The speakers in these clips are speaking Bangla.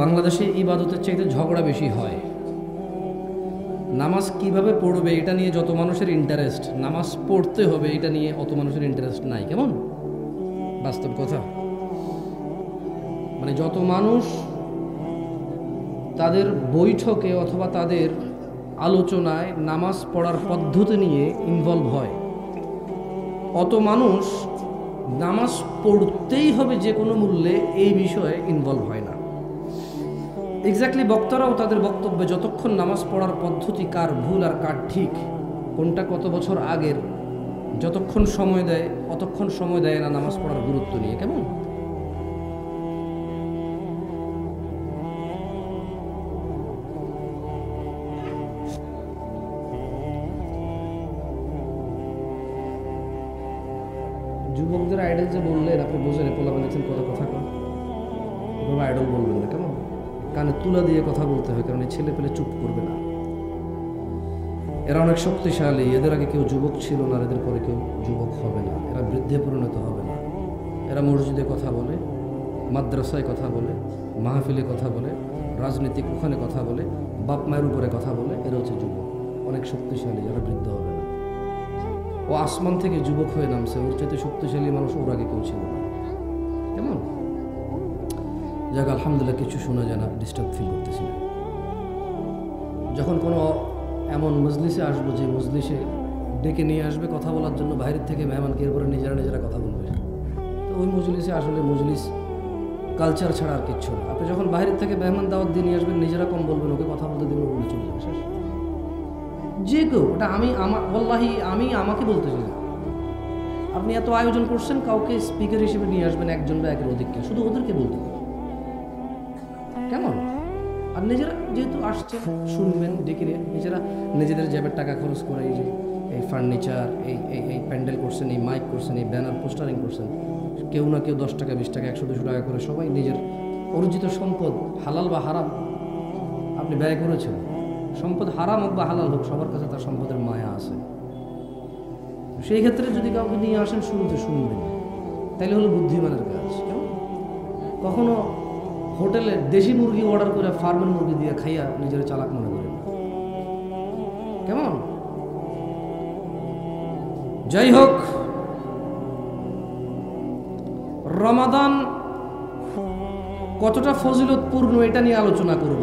বাংলাদেশে ইবাদতের চাইতে ঝগড়া বেশি হয়। নামাজ কিভাবে পড়বে এটা নিয়ে যত মানুষের ইন্টারেস্ট, নামাজ পড়তে হবে এটা নিয়ে অত মানুষের ইন্টারেস্ট নাই। কেমন বাস্তব কথা, মানে যত মানুষ তাদের বৈঠকে অথবা তাদের আলোচনায় নামাজ পড়ার পদ্ধতি নিয়ে ইনভলভ হয়, অত মানুষ নামাজ পড়তেই হবে যে কোনো মূল্যে এই বিষয়ে ইনভলভ হয় না। এক্স্যাক্টলি বক্তারাও তাদের বক্তব্যে যতক্ষণ নামাজ পড়ার পদ্ধতি কার ভুল আর কার ঠিক, কোনটা কত বছর আগের, যতক্ষণ সময় দেয় অতক্ষণ সময় দেয় না নামাজ পড়ার গুরুত্ব নিয়ে। কেমন যুবকদের আইডল যে বললেন, আপনি বোঝেন পোলাপান দেখছেন কত কথা কন, আইডল বলবেন না। কেমন কানে তুলা দিয়ে কথা বলতে হয়, কারণ এই ছেলে পেলে চুপ করবে না। এরা অনেক শক্তিশালী, এদের আগে কেউ যুবক ছিল না, এদের পরে কেউ যুবক হবে না, এরা বৃদ্ধে পরিণত হবে না। এরা মসজিদে কথা বলে, মাদ্রাসায় কথা বলে, মাহফিলে কথা বলে, রাজনীতিক ওখানে কথা বলে, বাপ মায়ের উপরে কথা বলে। এরা হচ্ছে যুবক, অনেক শক্তিশালী, এরা বৃদ্ধ হবে না। ও আসমান থেকে যুবক হয়ে নামছে, ওর চাইতে শক্তিশালী মানুষ ওর আগে কেউ ছিল না। কেমন যাক, আলহামদুলিল্লাহ কিছু শোনা যায় না, ডিস্টার্ব ফিল করতেছি না। যখন কোনো এমন মজলিসে আসবো যে মজলিসে ডেকে নিয়ে আসবে কথা বলার জন্য বাইরের থেকে মেহমানকে, এরপরে নিজেরা কথা বলবে, তো ওই মজলিসে আসলে মজলিস কালচার ছাড়া আর কিচ্ছু না। আপনি যখন বাইরের থেকে মেহমান দাওয়াত দিয়ে নিয়ে আসবেন, নিজেরা কম বলবেন, ওকে কথা বলতে দিবেন, বলে চলে যাবে, শেষ। যে কেউ, ওটা আমি আমাকে বলতেছি না। আপনি এত আয়োজন করছেন, কাউকে স্পিকার হিসেবে নিয়ে আসবেন, একজন বা একের অধিককে, শুধু ওদেরকে বলতে হবে। কেমন আর নিজেরা যেহেতু আসছেন, শুনবেন, ডেকে নিজেরা নিজেদের জ্যাবের টাকা খরচ করে এই ফার্নিচার, এই প্যান্ডেল করছেন, এই মাইক করছেন, এই ব্যানার পোস্টারিং করছেন, কেউ না কেউ 10 টাকা 20 টাকা 100-200 টাকা করে সবাই নিজের অর্জিত সম্পদ, হালাল বা হারাম, আপনি ব্যয় করেছেন। সম্পদ হারাম হোক বা হালাল হোক, সবার কাছে তার সম্পদের মায়া আছে। সেই ক্ষেত্রে যদি কাউকে নিয়ে আসেন, শুনবেন, তাইলে হলো বুদ্ধিমানের কাজ। কেমন কখনো হোটেলে দেশি মুরগি অর্ডার করে ফার্মের মুরগি দিয়ে খাইয়া নিজের চালাক মনে করেন। কেমন যাই হোক, রমাদান কতটা ফজিলতপূর্ণ এটা নিয়ে আলোচনা করব।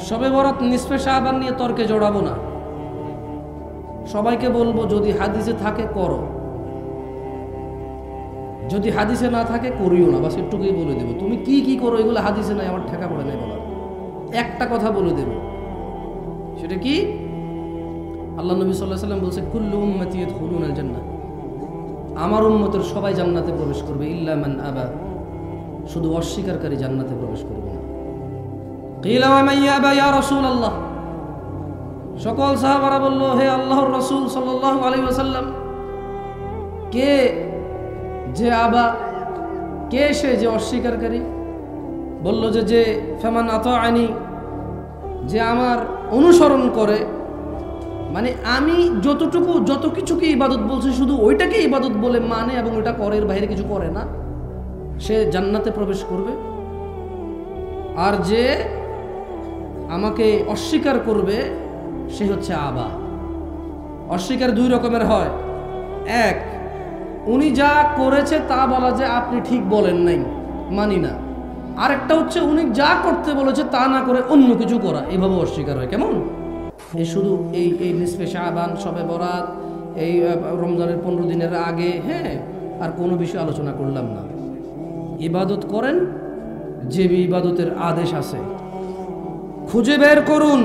শবে বরাত, নিসফে শাবান নিয়ে তর্কে জড়াবো না। সবাইকে বলবো, যদি হাদিসে থাকে করো, যদি হাদিসে না থাকে করিও না। বাস একটুকুই বলে দেবো, তুমি কি করো এগুলো হাদিসে নাই, আমার ঠেকা পড়ে নাই বলার। একটা কথা বলে দেব, সেটা কি? আল্লাহ নবী সাল্লাল্লাহু আলাইহি ওয়াসাল্লাম বলছে, কুল্লু উম্মতি ইয়াদখুলুনাল জান্নাহ, আমার উম্মতের সবাই জান্নাতে প্রবেশ করবে, ইল্লা মান আবা, শুধু অস্বীকারী জান্নাতে প্রবেশ করবে না। কিলা ওয়া মান ইয়াবা ইয়া রাসূলুল্লাহ, সকল সাহাবারা বলল, হে আল্লাহর রাসূল সাল্লাল্লাহু আলাইহি ওয়াসাল্লাম, কে যে আবা, কে সে যে অস্বীকারী? বলল যে ফামান আতাআনি, যে আমার অনুসরণ করে, মানে আমি যত কিছুকে ইবাদত বলছি শুধু ওইটাকে ইবাদত বলে মানে এবং ওইটা করে, এর বাইরে কিছু করে না, সে জান্নাতে প্রবেশ করবে। আর যে আমাকে অস্বীকার করবে, সে হচ্ছে আবা। অস্বীকার 2 রকমের হয়। এক, উনি যা করেছে তা বলা যে আপনি ঠিক বলেন নাই, মানি না। আরেকটা হচ্ছে উনি যা করতে বলেছে তা না করে অন্য কিছু করা, এইভাবে অস্বীকার হয়। কেমন এই শুধু এই নিসফে শাবান, শবে বরাত, এই রমজানের 15 দিনের আগে, হ্যাঁ, আর কোনো বিষয় আলোচনা করলাম না। ইবাদত করেন, যে ইবাদতের আদেশ আছে খুঁজে বের করুন।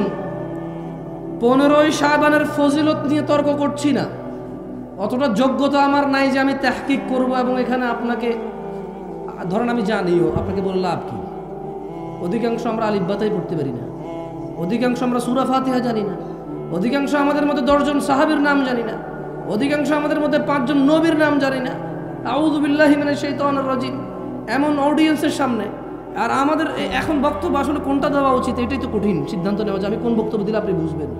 15ই শাবানের ফজিলত নিয়ে তর্ক করছি না, অতটা যোগ্যতা আমার নাই যে আমি তাহকিক করব এবং এখানে আপনাকে, ধরেন আমি জানিও, আপনাকে বলে লাভ কি? অধিকাংশ আমরা আলিফ বাতাই পড়তে পারি না, অধিকাংশ আমরা সূরা ফাতিহা জানি না, অধিকাংশ আমাদের মধ্যে 10 জন সাহাবীর নাম জানি না, অধিকাংশ আমাদের মধ্যে 5 জন নবীর নাম জানি না। আউযু বিল্লাহি মিনাশ শাইতানির রাজিম, এমন অডিয়েন্সের সামনে। আর আমাদের এখন বক্তব্য আসলে কোনটা দেওয়া উচিত, এটাই তো কঠিন সিদ্ধান্ত নেওয়া যে আমি কোন বক্তব্য দিলে আপনি বুঝবেন।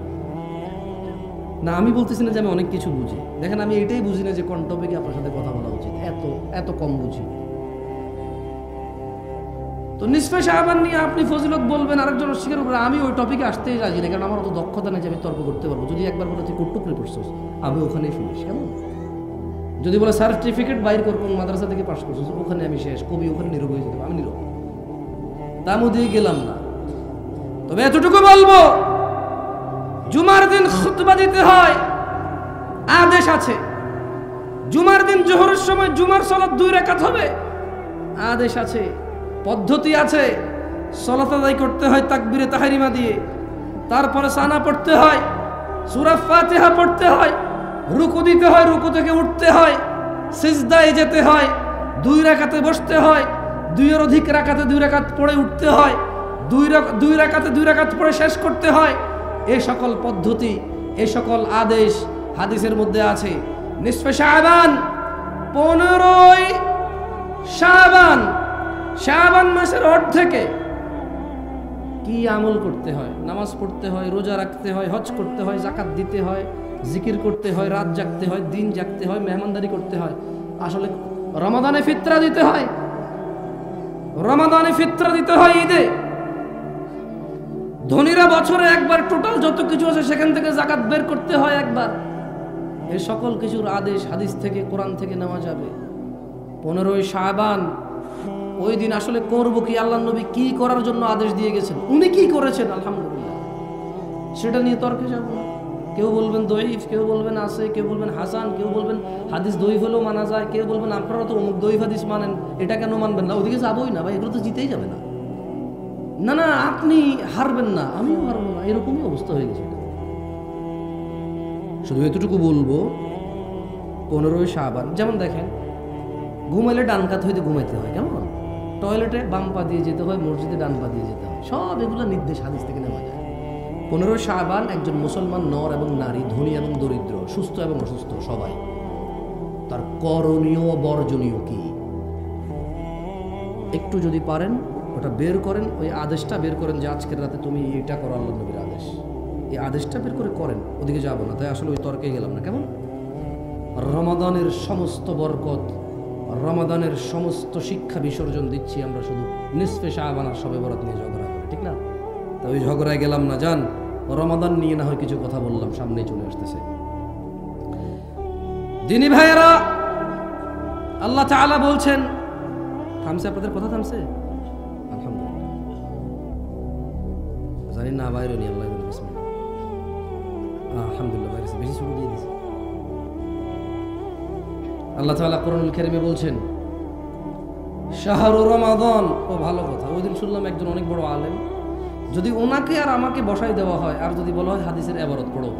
না, আমি বলতেছি না যে আমি অনেক কিছু বুঝি, দেখেন আমি এটাই বুঝি না যে কোন টপিকে আপনার সাথে কথা বলা উচিত, এত কম বুঝি। তো নিসফে শাবান নিয়ে আপনি ফজিলত বলবেন, আরেকজন অস্বীকার করবেন। আমি ওই টপিকে আসতেই রাজি না, কারণ আমার অত দক্ষতা নেই যে আমি তর্ক করতে পারবো। যদি একবার বলে তুই কুটুকরি পড়ছিস, আমি ওখানেই শুনিস। কেমন? যদি বলে সার্টিফিকেট বাইর কর কোন মাদ্রাসা থেকে পাস করছিস, ওখানে আমি শেষ, কবি ওখানে নীরব হয়ে যেতে, আমি নীরব, তা মধ্যে গেলাম না। তবে এতটুকু বলবো, জুমার দিন খুতবা দিতে হয়, আদেশ আছে। জুমার দিন জোহরের সময় জুমার সালাত 2 রাকাত হবে, আদেশ আছে, পদ্ধতি আছে। সালাত আদায় করতে হয় তাকবীরে তাহরিমা দিয়ে, তারপরে সানা পড়তে হয়, সূরা ফাতিহা পড়তে হয়, রুকু দিতে হয়, রুকু থেকে উঠতে হয়, সিজদায় যেতে হয়, 2 রাকাতে বসতে হয়, 2 এর অধিক রাকাতে 2 রাকাত পড়ে উঠতে হয়, 2 রাকাতে 2 রাকাত পড়ে শেষ করতে হয়। এই সকল পদ্ধতি, এই সকল আদেশ হাদিসের মধ্যে আছে। নিসফে শাবান 15ই শাবান, শাবান মাসের অর্ধেকে কি আমল করতে হয়? নামাজ পড়তে হয়, রোজা রাখতে হয়, হজ করতে হয়, যাকাত দিতে হয়, জিকির করতে হয়, রাত জাগতে হয়, দিন জাগতে হয়, মেহমানদারি করতে হয়। আসলে রমাদানে ফিতরা দিতে হয়, রমাদানে ফিতরা দিতে হয় ঈদে। ধনীরা বছরে একবার টোটাল যত কিছু আছে সেখান থেকে যাকাত বের করতে হয় একবার। এই সকল কিছুর আদেশ হাদিস থেকে, কোরআন থেকে নেওয়া যাবে। 15ই শাবান, ওই দিন আসলে করবো কি, আল্লাহ নবী কি করার জন্য আদেশ দিয়ে গেছেন, উনি কি করেছেন আলহামদুলিল্লাহ, সেটা নিয়ে তর্কে যাব না। কেউ বলবেন দঈফ, কেউ বলবেন আছে, কেউ বলবেন হাসান, কেউ বলবেন হাদিস দঈফ হলেও মানা যায়, কেউ বলবেন আপনারা তো অমুক দঈফ হাদিস মানেন, এটা কেন মানবেন না? ওদিকে যাবোই না ভাই, এগুলো তো জিতেই যাবে না। না না, আপনি হারবেন না, আমিও হারবো না, এরকমই অবস্থা হয়ে গেছে। শুধু এতটুকু বলবো, 15ই শাবান, যেমন দেখেন ঘুমাইলে ডান কাত হইতে ঘুমাইতে হয়, কেমন? টয়লেটে বাম পা দিয়ে যেতে হয়, মসজিদে ডান পা দিয়ে যেতে হয়, সব এগুলো নির্দেশ হাদিস থেকে নেওয়া যায়। 15ই শাবান একজন মুসলমান নর এবং নারী, ধনী এবং দরিদ্র, সুস্থ এবং অসুস্থ সবাই, তার করণীয় বর্জনীয় কি একটু যদি পারেন ওটা বের করেন, ওই আদেশটা বের করেন যে আজকের রাতে তুমি এটা করো, আল্লাহ নবীর আদেশ, এই আদেশটা বের করে করেন, ওদিকে যাবো না। তাই আসলে ওই তর্কে গেলাম না। কেমন? রমাদানের সমস্ত বরকত, রমাদানের সমস্ত শিক্ষা বিসর্জন দিচ্ছি আমরা শুধু নিসফে শাবান আর শবে বরাত নিয়ে ঝগড়া করে, ঠিক না? তা ওই ঝগড়ায় গেলাম না। যান, রমাদান নিয়ে না হয় কিছু কথা বললাম, সামনেই চলে আসতেছে। দিনী ভাইয়েরা, আল্লাহ তাআলা বলছেন, থামছে আপনাদের কথা? থামছে? আলহামদুলিল্লাহ। জানি না বাইরে নি, আল্লাহ বিসমিল্লাহ, আলহামদুলিল্লাহ, বাইরে বেশি শুরু দিয়ে দিয়েছে। আল্লাহ তাআলা কোরআনুল কারীমে বলছেন, শাহরু রমাদান। ও ভালো কথা, ওই দিন শুনলাম একজন অনেক বড় আলেম, যদি ওনাকে আর আমাকে বসাই দেওয়া হয় আর যদি বলা হয় হাদিসের ইবারত পড়ো,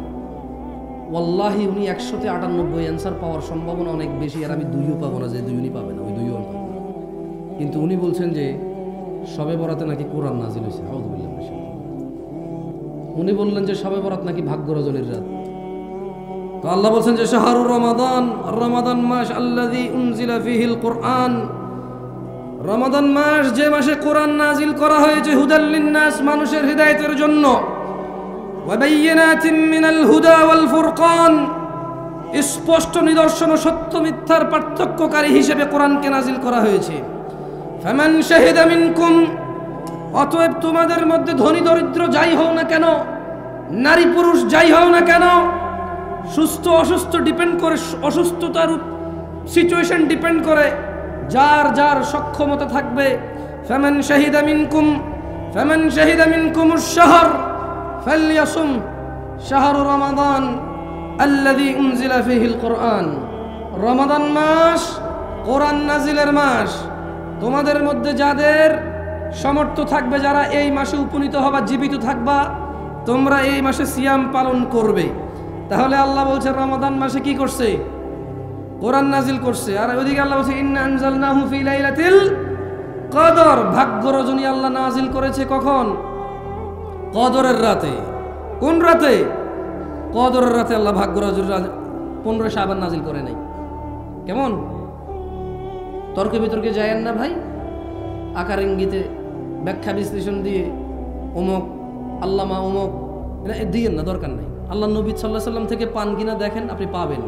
ওয়াল্লাহি উনি 100তে 98 অ্যান্সার পাওয়ার সম্ভাবনা অনেক বেশি, আর আমি 2ও পাবো না, যে 2 উনি পাবে না, ওই 2ও আমি পাবো না। কিন্তু উনি বলছেন যে শবে বরাতে নাকি কোরআন নাজিল হয়েছে, আউযুবিল্লাহ। উনি বললেন যে শবে বরাত নাকি ভাগ্য রজনীর রাত। তো আল্লাহ বলছেন যে শাহরু রমাদান, রমাদান মাস আল্লাযী উনজিলা ফীহিল কুরআন, রমাদান মাস যে মাসে কোরআন নাজিল করা হয়েছে, হুদাল লিন্নাস, মানুষের হিদায়াতের জন্য, ওয়া বায়্যিনাতিন মিনাল হুদা ওয়াল ফুরকান, স্পষ্ট নিদর্শন ও সত্য মিথ্যার পার্থক্যকারী হিসেবে কোরআনকে নাজিল করা হয়েছে। ফামান শাহিদা মিনকুম, অতএব তোমাদের মধ্যে ধনী দরিদ্র যাই হও না কেন, নারী পুরুষ যাই হও না কেন, সুস্থ অসুস্থ ডিপেন্ড করে, অসুস্থতার সিচুয়েশন ডিপেন্ড করে, যার যার সক্ষমতা থাকবে। ফামান শাহিদা মিনকুমুশ শাহর ফালইয়াসুম শাহরু রমাদান আল্লাযী উনজিলা ফীহিল কুরআন, রমাদান মাস কোরআন নাজিলের মাস। তোমাদের মধ্যে যাদের সামর্থ্য থাকবে, যারা এই মাসে উপনীত হবা, জীবিত থাকবা, তোমরা এই মাসে সিয়াম পালন করবে। তাহলে আল্লাহ বলছে রমাদান মাসে কি করছে? কোরআন নাজিল করছে। আর ওইদিকে আল্লাহ বলছে ইন্না আনজালনাহু ফি লাইলাতিল কদর, ভাগ্য রজনী আল্লাহ নাজিল করেছে কখন? কদরের রাতে। কোন রাতে? কদরের রাতে আল্লাহ ভাগ্য রজনী 15 শাবান নাজিল করে নাই। কেমন? তর্কে বিতর্কে যায়েন না ভাই, আকার ইঙ্গিতে ব্যাখ্যা বিশ্লেষণ দিয়ে অমুক আল্লামা অমুক দিয়েন না, দরকার নাই। আল্লাহ নবী সাল্লাল্লাহু আলাইহি সাল্লাম থেকে পান কিনা দেখেন, আপনি পাবেন।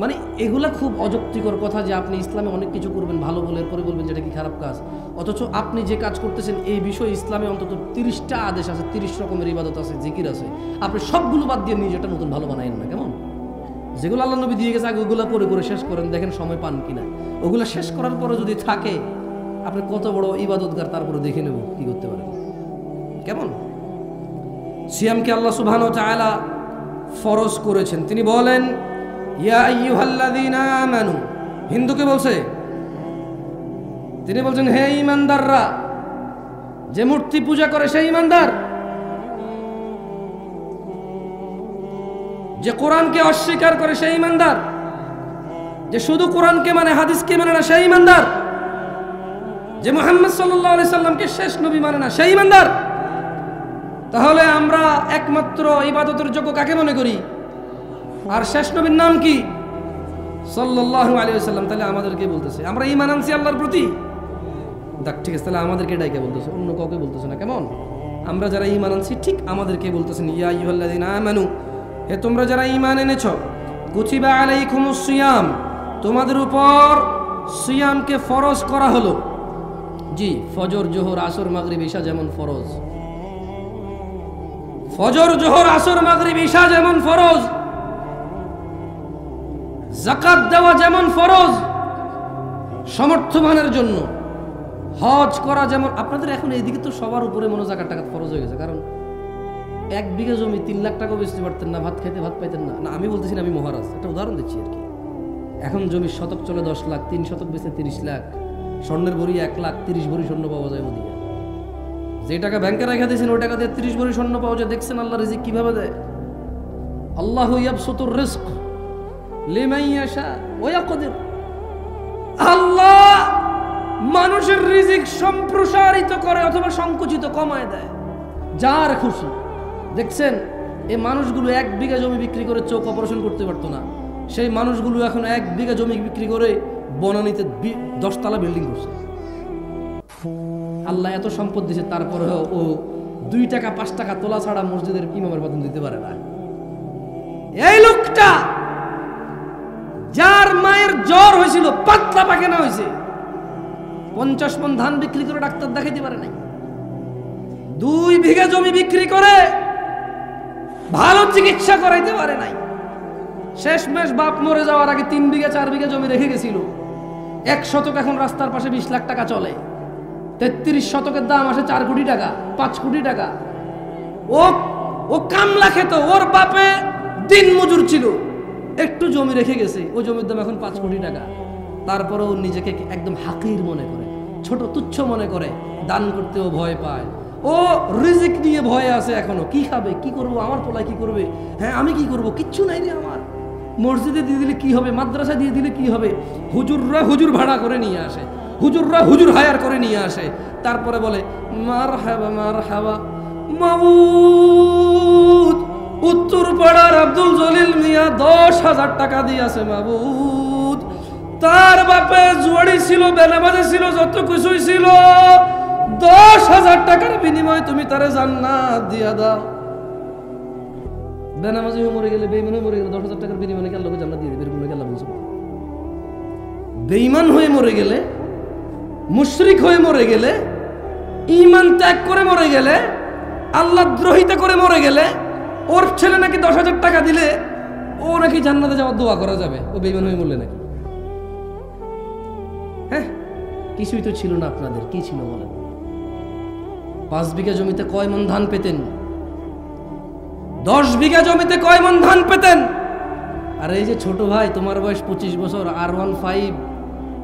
মানে এগুলা খুব অযৌক্তিকর কথা যে আপনি ইসলামে অনেক কিছু করবেন ভালো বলে, এরপরে বলবেন যেটা কি খারাপ কাজ। অথচ আপনি যে কাজ করতেছেন এই বিষয়ে ইসলামে অন্তত 30টা আদেশ আছে, 30 রকমের ইবাদত আছে, জিকির আছে, আপনি সবগুলো বাদ দিয়ে নিজেটা নতুন ভালো বানায়েন না। কেমন? যেগুলো আল্লাহ নবী দিয়ে গেছে আগে ওগুলো করে করে শেষ করেন, দেখেন সময় পান কিনা। ওগুলো শেষ করার পরে যদি থাকে আপনি কত বড় ইবাদতগার, তারপরে দেখে নেব কি করতে পারেন। কেমন? সিয়ামকে আল্লাহ সুবহানাহু ওয়া তাআলা ফরজ করেছেন। তিনি বলেন ইয়া আইয়ুহাল্লাযীনা আমানু, হিন্দুকে বলছে, তিনি বলছেন হে ঈমানদাররা, যে মূর্তি পূজা করে সেই ঈমানদার, যে কোরআনকে অস্বীকার করে সেই ঈমানদার, যে শুধু কোরআনকে মানে হাদিসকে মানে না সেই ঈমানদার, যে মুহাম্মদ সাল্লাল্লাহু আলাইহি সাল্লামকে শেষ নবী মানে না সেই ঈমানদার। তাহলে আমরা একমাত্র ইবাদতের যোগ্য কাকে মনে করি? আর শেষ নবীর নাম কি? সাল্লাল্লাহু আলাইহি ওয়াসাল্লাম। তাহলে আমাদেরকে বলতেছে আমরা ঈমান আনছি আল্লাহর প্রতি। দেখ ঠিক আছে, তাহলে আমাদেরকে ডাইকে বলতেছে, অন্য কাউকে বলতেছে না। কেমন? আমরা যারা ঈমান আনছি ঠিক আমাদেরকে বলতেছেন ইয়া আইয়ুহাল্লাযীনা আমানু, হে তোমরা যারা ঈমান এনেছো, কুতিবা আলাইকুমুস সিয়াম, তোমাদের উপর সিয়ামকে ফরজ করা হলো। জি, ফজর জোহর আসর মাগরিব ঈশা যেমন ফরজ, ফজর জোহর আসর মাগরিব ঈশা যেমন ফরজ, যাকাত দেওয়া যেমন ফরজ সমর্থবানের জন্য, হজ করা যেমন। আপনাদের এখন এইদিকে তো সবার উপরে মনে জাকাত টাকাত ফরজ হয়ে গেছে, কারণ 1 বিঘা জমি 3 লাখ টাকা বেচতে পারতেন না, ভাত খাইতে ভাত পাইতেন না। না আমি বলতেছি না, আমি মহারাজ, একটা উদাহরণ দিচ্ছি আর কি। এখন জমির শতক চলে 10 লাখ, 3 শতক বেচে 30 লাখ, স্বর্ণের ভরি 1 লাখ, 30 ভরি স্বর্ণ পাওয়া যায় ওদিকে। যে টাকা ব্যাংকে রেখে দিয়েছেন ওই টাকা দিয়ে 30 ভরি স্বর্ণ পাওয়া যায়। দেখছেন আল্লাহ রিজিক কিভাবে দেয়? আল্লাহু ইয়াবসুতুর রিজক লিমান ইয়াশা ওয়া ইয়াকদির। আল্লাহ মানুষের রিজিক সম্প্রসারিত করে অথবা সংকুচিত কমায় দেয় যার খুশি। দেখছেন এই মানুষগুলো 1 বিঘা জমি বিক্রি করে চোখ অপারেশন করতে পারতো না, সেই মানুষগুলো এখন 1 বিঘা জমি বিক্রি করে বনানীতে 10 তলা বিল্ডিং করছে। আল্লাহ এত সম্পদ দিয়েছে, তারপরেও ও 2 টাকা 5 টাকা তোলা ছাড়া মসজিদের ইমামের বেতন দিতে পারে না। এই লোকটা যার মায়ের জ্বর হয়েছিল, পাতলা পায়খানা হয়েছে, 50 মণ ধান বিক্রি করে ডাক্তার দেখাইতে পারে নাই, 2 বিঘা জমি বিক্রি করে ভালো চিকিৎসা করাইতে পারে নাই। শেষমেশ বাপ মরে যাওয়ার আগে 3 বিঘা 4 বিঘা জমি রেখে গেছিল। 1 শতক এখন রাস্তার পাশে 20 লাখ টাকা চলে। 33 শতকের দাম আসে 4 কোটি টাকা, 5 কোটি টাকা। ও কামলা খেত, ওর বাপে দিন মজুর ছিল, একটু জমি রেখে গেছে, ওই জমির দাম এখন 5 কোটি টাকা। তারপরেও নিজেকে একদম হাকির মনে করে, ছোট তুচ্ছ মনে করে, দান করতেও ভয় পায়। ও রিজিক নিয়ে ভয়ে আছে এখনো, কি খাবে, কি করবো, আমার পোলায় কি করবে, হ্যাঁ আমি কি করব, কিচ্ছু নাই রে আমার। মসজিদে দিয়ে দিলে কি হবে, মাদ্রাসা দিয়ে দিলে কি হবে, হুজুররা হুজুর ভাড়া করে নিয়ে আসে, হুজুররা হুজুর হায়ার করে নিয়ে আসে, তারপরে বলে মারহাবা মারহাবা মাবুদ। উত্তর পাড়ার আব্দুল জলিল মিয়া 10,000 টাকা দিয়েছে মাবুদ। তার বাপে জুয়াড়ি ছিল, বেনামাজি ছিল, যত কিছুই ছিল, 10,000 টাকার বিনিময়ে তুমি তারে জান্নাত দিয়া দাও। বেনামাজি হয়ে মরে গেলে, বেঈমান হয়ে মরে গেলে 10,000 টাকার বিনিময়ে কি আল্লাহকে জান্নাত দিয়ে দিবে? এরকম কি আল্লাহ বলছে? বেঈমান হয়ে মরে গেলে, মুশরিক হয়ে মরে গেলে, ঈমান ত্যাগ করে মরে গেলে, আল্লাহ দ্রোহিতা করে মরে গেলে, ওর ছেলে নাকি 10,000 টাকা দিলে ও নাকি জান্নাতে যাওয়ার দোয়া করা যাবে? ও বেঈমান হয়ে মরলে নাকি? হ্যাঁ, কিছুই তো ছিল না আপনাদের। কি ছিল বলেন? 5 বিঘা জমিতে কয় মণ ধান পেতেন? 10 বিঘা জমিতে কয় মণ ধান পেতেন? আর এই যে ছোট ভাই, তোমার বয়স 25 বছর, R15,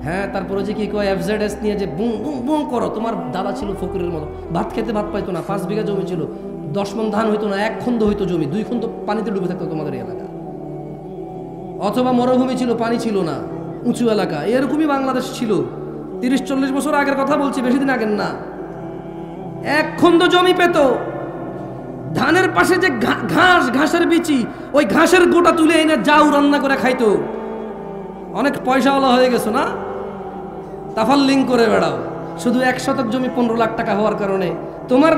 হ্যাঁ, তারপরে যে কি কয় FZS নিয়ে যে বুম বুম বুম করো, তোমার দাদা ছিল ফকিরের মতো, ভাত খেতে ভাত পাইতো না, 5 বিঘা জমি ছিল, 10 মণ ধান হইতো না, 1 খন্দ হইতো জমি, 2 খন্দ পানিতে ডুবে থাকতো তোমাদের এলাকা। অথবা মরুভূমি ছিল, পানি ছিল না, উঁচু এলাকা। এরকমই বাংলাদেশ ছিল 30-40 বছর আগের কথা বলছি, বেশি দিন আগের না। 1 খন্দ জমি পেত, ধানের পাশে যে ঘাসের বিচি, ওই ঘাসের গোটা তুলে এনে জাউ রান্না করে খাইতো। অনেক পয়সাওয়ালা হয়ে গেছো না, তাফাল্লিং করে বেড়াও। শুধু 1 শতক জমি 15 লাখ টাকা হওয়ার কারণে তোমার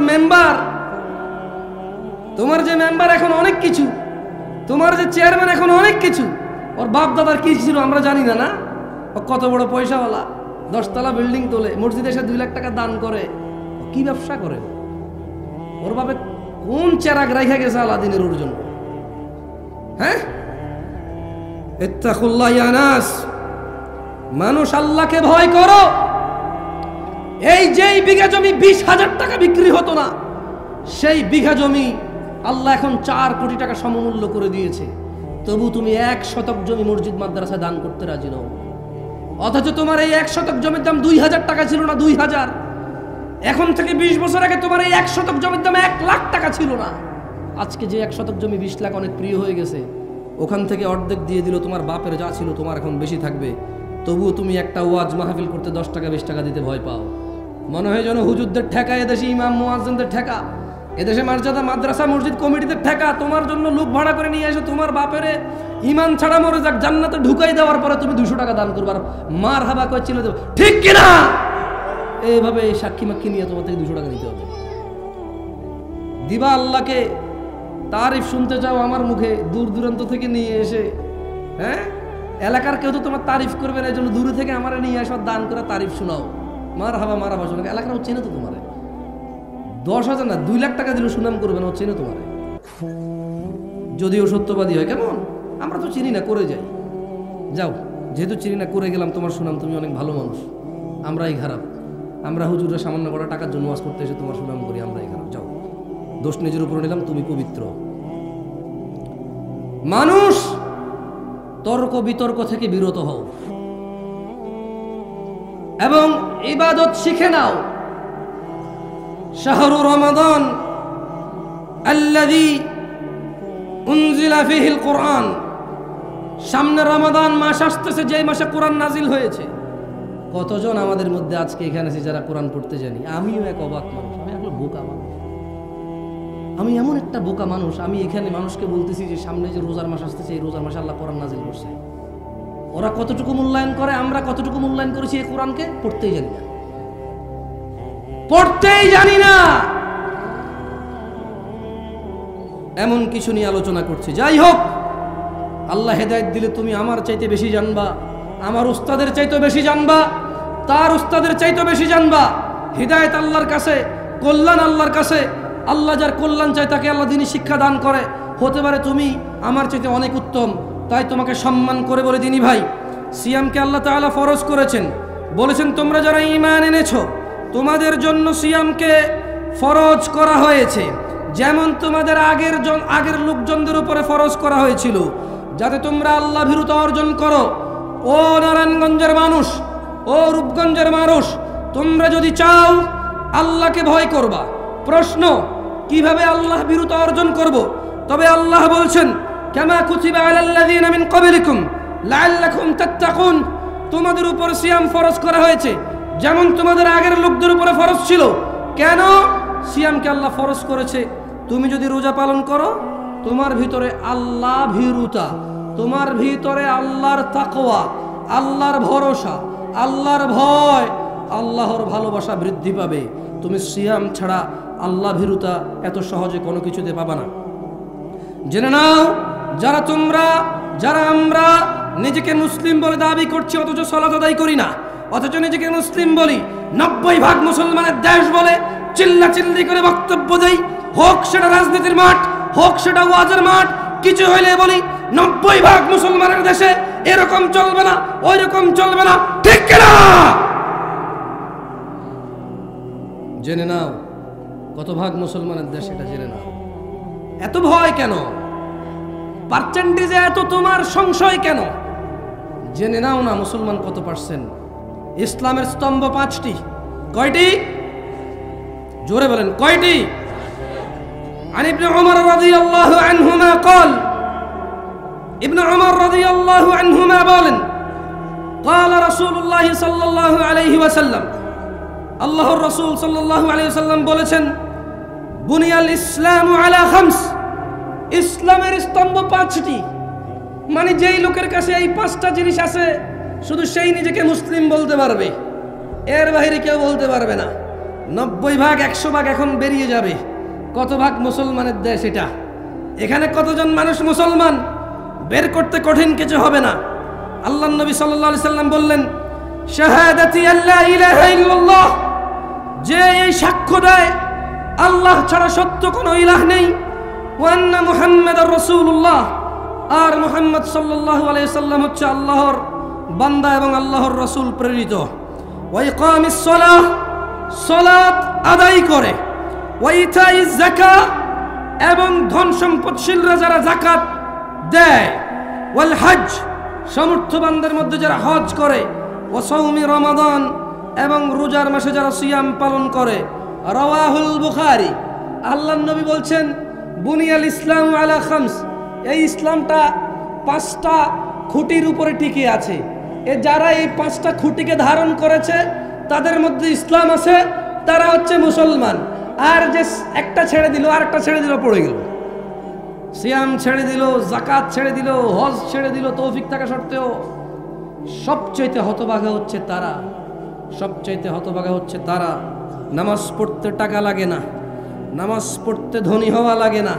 যে মেম্বার এখন অনেক কিছু, তোমার যে চেয়ারম্যান এখন অনেক কিছু। ওর বাপ দাদার কি ছিল আমরা জানি না, না ও কত বড় পয়সাওয়ালা। 10 তলা বিল্ডিং তোলে, মসজিদে এসে 2 লাখ টাকা দান করে। কি ব্যবসা করে? ওর বাপে কোন চেরাগ রাইখা গেছে আলাদিনের ওর জন্য? হ্যাঁ, ইত্তাকুল্লাহ ইয়া নাস, মানুষ আল্লাহকে ভয় করো। এই যেই বিঘা জমি 20,000 টাকা বিক্রি হতো না, সেই বিঘা জমি আল্লাহ এখন 4 কোটি টাকা সমমূল্য করে দিয়েছে। তবু তুমি 1 শতক জমি মসজিদ মাদ্রাসায় দান করতে রাজি নও। অথচ তোমার এই 1 শতক জমির দাম 2,000 টাকা ছিল না, 2,000। এখন থেকে 20 বছর আগে তোমার এই 1 শতক জমির দাম 1 লাখ টাকা ছিল না। আজকে যে 1 শতক জমি 20 লাখ অনেক প্রিয় হয়ে গেছে, ওখান থেকে অর্ধেক দিয়ে দিল। তোমার বাপের যা ছিল তোমার এখন বেশি থাকবে। তবুও তুমি একটা ওয়াজ মাহফিল করতে 10 টাকা 20 টাকা দিতে ভয় পাও। মনে হয় যেন হুজুরদের ঠেকা, এদেশে ইমাম মুয়াজ্জিনদের ঠেকা, এদেশে মর্যাদা মাদ্রাসা মসজিদ কমিটিদের ঠেকা। তোমার জন্য লোক ভাড়া করে নিয়ে এসে তোমার বাপের ইমান ছাড়া মরে যাক, জান্নাতে ঢুকাই দেওয়ার পরে তুমি 200 টাকা দান করবার মার হাবা করে চিনে দেবো, ঠিক কিনা? এইভাবে সাক্ষী মাক্ষী নিয়ে তোমার থেকে 200 টাকা দিতে হবে। দিবা আল্লাহকে তারিফ শুনতে চাও আমার মুখে, দূর দূরান্ত থেকে নিয়ে এসে, হ্যাঁ, এলাকার কেউ তো তোমার তারিফ করবে না, এই জন্য দূরে থেকে আমার নিয়ে এসে দান করে তারিফ শোনাও, মার হাবা শোনাও। এলাকার ও চেনে তো তোমারে, 10,000 না 2 লাখ টাকা দিলে সুনাম করবে না, ও চেনে তোমারে, যদিও সত্যবাদী হয়। কেমন? আমরা তো চিনি না, করে যাই। যাও, যেহেতু চিনি না করে গেলাম, তোমার সুনাম, তুমি অনেক ভালো মানুষ, আমরাই খারাপ। আমরা হুজুররা সামান্য কটা টাকার জন্য ওয়াজ করতে এসে তোমার সুনাম করি, আমরাই খারাপ। যাও, দোষ নিজের উপরে নিলাম, তুমি পবিত্র। মানুষ তর্ক বিতর্ক থেকে বিরত হও এবং ইবাদত শিখে নাও। শাহরু রমাদান আল্লাযী উনজিলা ফীহিল কুরআন, সামনে রমাদান মাস আসতেছে, যে মাসে কোরআন নাজিল হয়েছে। কতজন আমাদের মধ্যে আজকে এখানে আছে যারা কোরআন পড়তে জানি? আমিও এক অবাক মানুষ, আমি আসলে বোকা মানুষ, আমি এমন একটা বোকা মানুষ। আমি এখানে মানুষকে বলতেছি যে সামনে যে রোজার মাস আসতেছে, এই রোজার মাসে আল্লাহ কোরআন নাজিল করছে। ওরা কতটুকু মূল্যায়ন করে, আমরা কতটুকু মূল্যায়ন করেছি এই কোরআনকে? পড়তেই জানি না, পড়তেই জানি না। এমন কিছু নিয়ে আলোচনা করছি। যাই হোক, আল্লাহ হেদায়েত দিলে তুমি আমার চাইতে বেশি জানবা, আমার উস্তাদের চাইতে বেশি জানবা, তার উস্তাদের চাইতে বেশি জানবা। হিদায়েত আল্লাহর কাছে, কল্যাণ আল্লাহর কাছে। আল্লাহ যার কল্যাণ চায় তাকে আল্লাহ দিনী শিক্ষা দান করে। হতে পারে তুমি আমার চাইতে অনেক উত্তম, তাই তোমাকে সম্মান করে বলে দিনী ভাই, সিয়ামকে আল্লাহ তাআলা ফরজ করেছেন। বলেছেন তোমরা যারা ঈমান এনেছো তোমাদের জন্য সিয়ামকে ফরজ করা হয়েছে, যেমন তোমাদের আগের লোকজনদের উপরে ফরজ করা হয়েছিল, যাতে তোমরা আল্লাহ ভীরুতা অর্জন করো। ও নারায়ণগঞ্জের মানুষ, ও রূপগঞ্জের মানুষ, তোমরা যদি চাও আল্লাহকে ভয় করবা। প্রশ্ন, কিভাবে আল্লাহ ভীরুতা অর্জন করব? তবে আল্লাহ বলছেন, কামা কুতিবা আলাল্লাযীনা মিন ক্বাবলিকুম লাআল্লাকুম তাত্তাকুন, তোমাদের উপর সিয়াম ফরজ করা হয়েছে যেমন তোমাদের আগের লোকদের উপরে ফরজ ছিল। কেন সিয়ামকে আল্লাহ ফরজ করেছে? তুমি যদি রোজা পালন করো, তোমার ভিতরে আল্লাহ ভীরুতা, তোমার ভিতরে আল্লাহর তাকওয়া, আল্লাহর ভরসা, আল্লাহর ভয়, আল্লাহর ভালোবাসা বৃদ্ধি পাবে। তুমি সিয়াম ছাড়া আল্লাহ ভীরুতা এত সহজে কোনো কিছুতে পাবা না। জেনে নাও, যারা আমরা নিজেকে মুসলিম বলে দাবি করছি অথচ সালাত আদায় করি না, অথচ নিজেকে মুসলিম বলি, 90% মুসলমানের দেশ বলে চিল্লাচিল্লি করে বক্তব্য দেই, হোক সেটা রাজনীতির মাঠ, হোক সেটা ওয়াজের মাঠ, কিছু হইলে বলি 90% মুসলমানের দেশে এরকম চলবে না, ওই রকম চলবে না, ঠিক কিনা? জেনে নাও কত ভাগ মুসলমানের দেশ, এটা জেনে নাও। এত ভয় কেন? পার্সেন্টেজে এত তোমার সংশয় কেন? জেনে নাও না মুসলমান কত পার্সেন্ট। ইসলামের স্তম্ভ 5টি। কয়টি? জোরে বলেন, কয়টি? عن ابن عمر رضي الله عنهما قال, ابن عمر رضي الله عنهما বলেন, قال رسول الله صلى الله عليه وسلم, আল্লাহর রাসূল সাল্লাল্লাহু আলাইহি ওয়াসাল্লাম বলেছেন, বুনিয়াল ইসলামু আলা খামস, ইসলামের স্তম্ভ 5টি। মানে যেই লোকের কাছে এই 5টা জিনিস আছে শুধু সেই নিজেকে মুসলিম বলতে পারবে, এর বাইরে কেউ বলতে পারবে না। 90% 100% এখন বেরিয়ে যাবে। কত ভাগ মুসলমানের দেশ এটা? এখানে কতজন মানুষ মুসলমান বের করতে কঠিন কিছু হবে না। আল্লাহর নবী সাল্লাল্লাহু আলাইহি সাল্লাম বললেন, শাহাদাতি আল্লা ইলাহা ইল্লাল্লাহ, যে এই সাক্ষ্য দেয় আল্লাহ ছাড়া সত্য কোনো ইলাহ নেই, ওয়া আন্না মুহাম্মাদার রাসূলুল্লাহ, আর মুহাম্মদ সাল্লাল্লাহু আলাইহি সাল্লাম হচ্ছে আল্লাহর বান্দা এবং আল্লাহর রাসূল প্রেরিত। ওয়া ইকামিস সালাহ, সালাত আদায় করে, ওয়া ইতাইজ যাকাত, এবং ধন সম্পদশীলরা যারা যাকাত দেয়, ওয়াল হজ, সমর্থবানদের মধ্যে যারা হজ করে, ওয়া সাওমি রমাদান, এবং রোজার মাসে যারা সিয়াম পালন করে। রাওয়াহুল বুখারী। আল্লাহর নবী বলছেন বুনিয়াল ইসলাম আলা খামস, এই ইসলামটা 5টা খুঁটির উপরে টিকে আছে। যারা এই 5টা খুঁটিকে ধারণ করেছে তাদের মধ্যে ইসলাম আছে, তারা হচ্ছে মুসলমান। আর যে একটা ছেড়ে দিল, আর একটা ছেড়ে দিল, পড়ে গেল। সিয়াম ছেড়ে দিল, যাকাত ছেড়ে দিল, হজ ছেড়ে দিল, তৌফিক থাকা সত্ত্বেও, সবচাইতে হতভাগা হচ্ছে তারা, সবচাইতে হতভাগা হচ্ছে তারা। নামাজ পড়তে টাকা লাগে না, নামাজ পড়তে ধনী হওয়া লাগে না,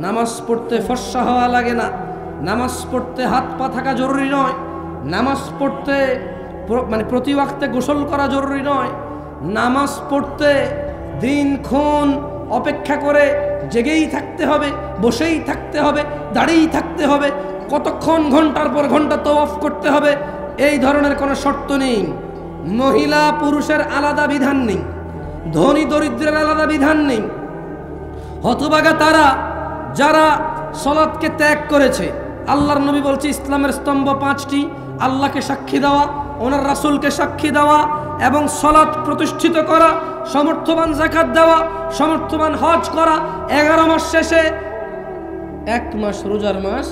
নামাজ পড়তে ফর্সা হওয়া লাগে না, নামাজ পড়তে হাত পা থাকা জরুরি নয়, নামাজ পড়তে মানে প্রতি ওয়াক্তে গোসল করা জরুরি নয়, নামাজ পড়তে দিনক্ষণ অপেক্ষা করে জেগেই থাকতে হবে, বসেই থাকতে হবে, দাঁড়িয়েই থাকতে হবে, কতক্ষণ ঘন্টার পর ঘন্টা তওয়াফ করতে হবে, এই ধরনের কোনো শর্ত নেই। মহিলা পুরুষের আলাদা বিধান নেই, ধনী দরিদ্রের আলাদা বিধান নেই। হতভাগা তারা যারা সালাতকে ত্যাগ করেছে। আল্লাহর নবী বলছে ইসলামের স্তম্ভ 5টি: আল্লাহকে সাক্ষী দেওয়া, ওনার রাসূলকে সাক্ষী দেওয়া, এবং সালাত প্রতিষ্ঠিত করা, সমর্থবান যাকাত দেওয়া, সমর্থবান হজ করা। 11 মাস শেষে 1 মাস রোজার মাস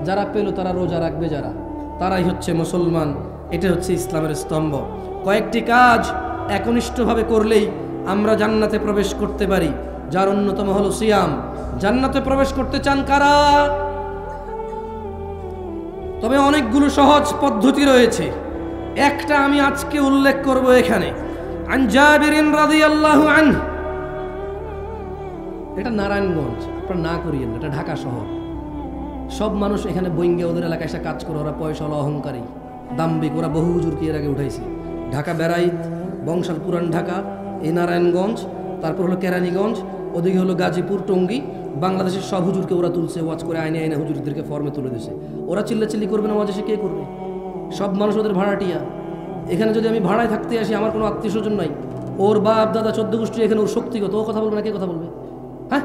যারা পেল তারা রোজা রাখবে, যারা তারাই হচ্ছে মুসলমান। এটা হচ্ছে ইসলামের স্তম্ভ। কয়েকটি কাজ একনিষ্ঠভাবে করলেই আমরা জান্নাতে প্রবেশ করতে পারি, যার অন্যতম হলো সিয়াম। জান্নাতে প্রবেশ করতে চান কারা? তবে অনেকগুলো সহজ পদ্ধতি রয়েছে, একটা আমি আজকে উল্লেখ করব এখানে। আন জাবিরিন রাদিয়াল্লাহু আনহু, এটা নারায়ণগঞ্জ, আপনারা না করিয়েন, এটা ঢাকা শহর। সব মানুষ এখানে বইঙ্গে ওদের এলাকায় এসে কাজ করে, ওরা পয়সাওয়ালা, অহংকারী, দাম্ভিক, ওরা বহু হুজুরকে এর আগে উঠাইছে। ঢাকা বেড়াইত, বংশাল, পুরান ঢাকা, এই নারায়ণগঞ্জ, তারপর হলো কেরানীগঞ্জ, ওদিকে হলো গাজীপুর, টঙ্গী। বাংলাদেশের সব হুজুরকে ওরা তুলছে, ওয়াজ করে আইনে আইনে হুজুরদেরকে ফর্মে তুলে দিয়েছে। ওরা চিল্লাচিল্লি করবে না, ওয়াজ এসে কে করবে? সব মানুষ ওদের ভাড়াটিয়া। এখানে যদি আমি ভাড়ায় থাকতে আসি, আমার কোনো আত্মীয় স্বজন নাই, ওর বাপ দাদা 14 গোষ্ঠী এখানে, ওর শক্তিগত, ও কথা বলবে না, কে কথা বলবে? হ্যাঁ,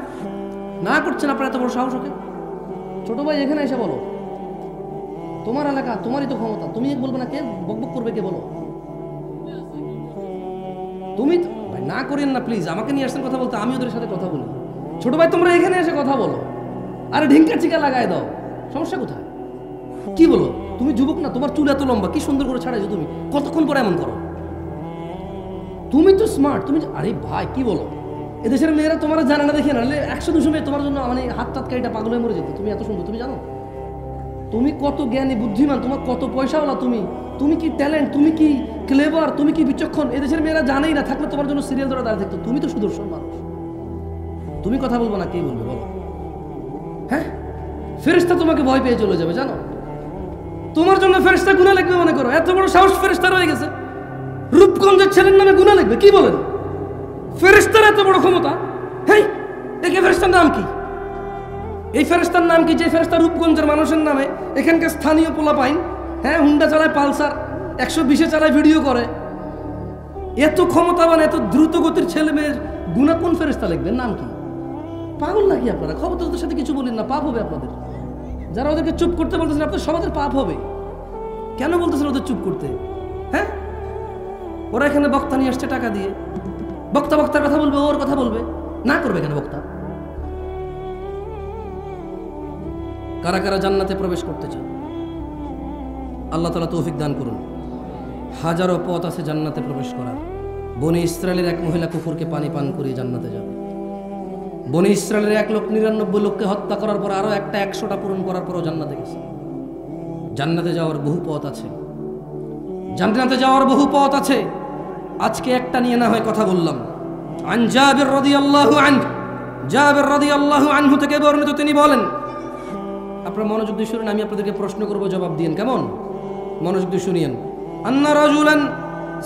না করছেন আপনার এত বড় সাহস ওকে? ছোট ভাই এখানে এসে বলো, তোমার এলাকা, তোমারই তো ক্ষমতা, তুমি বলবে না, কে বকবক করবে? কে বলো? তুমি ভাই না করেন না প্লিজ, আমাকে নিয়ে আসছেন কথা বলতে, আমি ওদের সাথে কথা বলি। ছোট ভাই তোমরা এখানে এসে কথা বলো, আরে ঢিঙ্কা চিকা লাগায় দাও, সমস্যা কোথায়? কি বলো? তুমি যুবক না, তোমার চুল এত লম্বা, কি সুন্দর করে ছাড়াইছো তুমি, কতক্ষণ পরে এমন করো? তুমি তো স্মার্ট, তুমি, আরে ভাই কি বলো? এদেশের মেয়েরা তোমার জানে না, দেখে না, 100-200 মেয়ে তোমার জন্য মানে হাত টাত কাইটা পাগল হয়ে মরে যেত। তুমি এত সুন্দর, তুমি জানো তুমি কত জ্ঞানী বুদ্ধিমান, তোমার কত পয়সাওয়ালা, তুমি কি ট্যালেন্ট, তুমি কি ক্লেভার, তুমি কি বিচক্ষণ, এদেশের মেয়েরা জানেই না। থাকলে তোমার জন্য সিরিয়াল ধরে দাঁড়িয়ে থাকতো। তুমি তো সুদর্শন মানুষ, তুমি কথা বলবো না, কে বলবে বলো? হ্যাঁ, ফেরেশতা তোমাকে ভয় পেয়ে চলে যাবে, জানো? তোমার জন্য ফেরেশতা গুনাহ লিখবে মনে করো? এত বড় সাহস ফেরেশতার হয়ে গেছে, রূপগঞ্জের ছেলের নামে গুনাহ লিখবে, কি বলেন? ফেরেশতার এত বড় ক্ষমতা? হেই, এই ফেরেশতার নাম কি? এই ফেরেশতার নাম কি যে ফেরেশতা রূপগঞ্জের মানুষের নামে, এখানকার স্থানীয় পোলাপাইন, হ্যাঁ, হুন্ডা চালায়, পালসার 120-এ চালায়, ভিডিও করে। এত ক্ষমতাবান, এত দ্রুত গতির ছেলে মেয়ের গুনাহ কোন ফেরেশতা লিখবেন? নাম কি? পাগল নাকি আপনারা? খবর তো ওদের সাথে কিছু বলেন না, পাপ হবে আপনাদের। যারা ওদেরকে চুপ করতে বলতেছেন, আপনাদের সমাজের পাপ হবে। কেন বলতেছেন ওদের চুপ করতে? হ্যাঁ, ওরা এখানে বক্তা নিয়ে আসছে টাকা দিয়ে, বক্তার কথা বলবে, ওর কথা বলবে, না করবে কেন বক্তা? কারা কারা জান্নাতে প্রবেশ করতে চান? আল্লাহ তাআলা তৌফিক দান করুন। হাজারো পথ আছে জান্নাতে প্রবেশ করার। বনি ইসরায়েলের এক মহিলা কুকুরকে পানি পান করিয়ে জান্নাতে যাবে। বনি ইসরায়েলের 1 লোক 99 লোককে হত্যা করার পর আরো একটা 100টা পূরণ করার পরও জান্নাতে গেছে। জান্নাতে যাওয়ার বহু পথ আছে, জান্নাতে যাওয়ার বহু পথ আছে। আজকে একটা নিয়ে না হয় কথা বললাম। আন জাবির রাদিয়াল্লাহু আনহু, জাবির রাদিয়াল্লাহু আনহু থেকে বর্ণিত, তিনি বলেন, আপনারা মনোযোগ দিয়ে শুনুন, আমি আপনাদেরকে প্রশ্ন করব, জবাব দিয়েন, কেমন? মনোযোগ দিয়ে শুনিয়েন। আন্না রাজুলান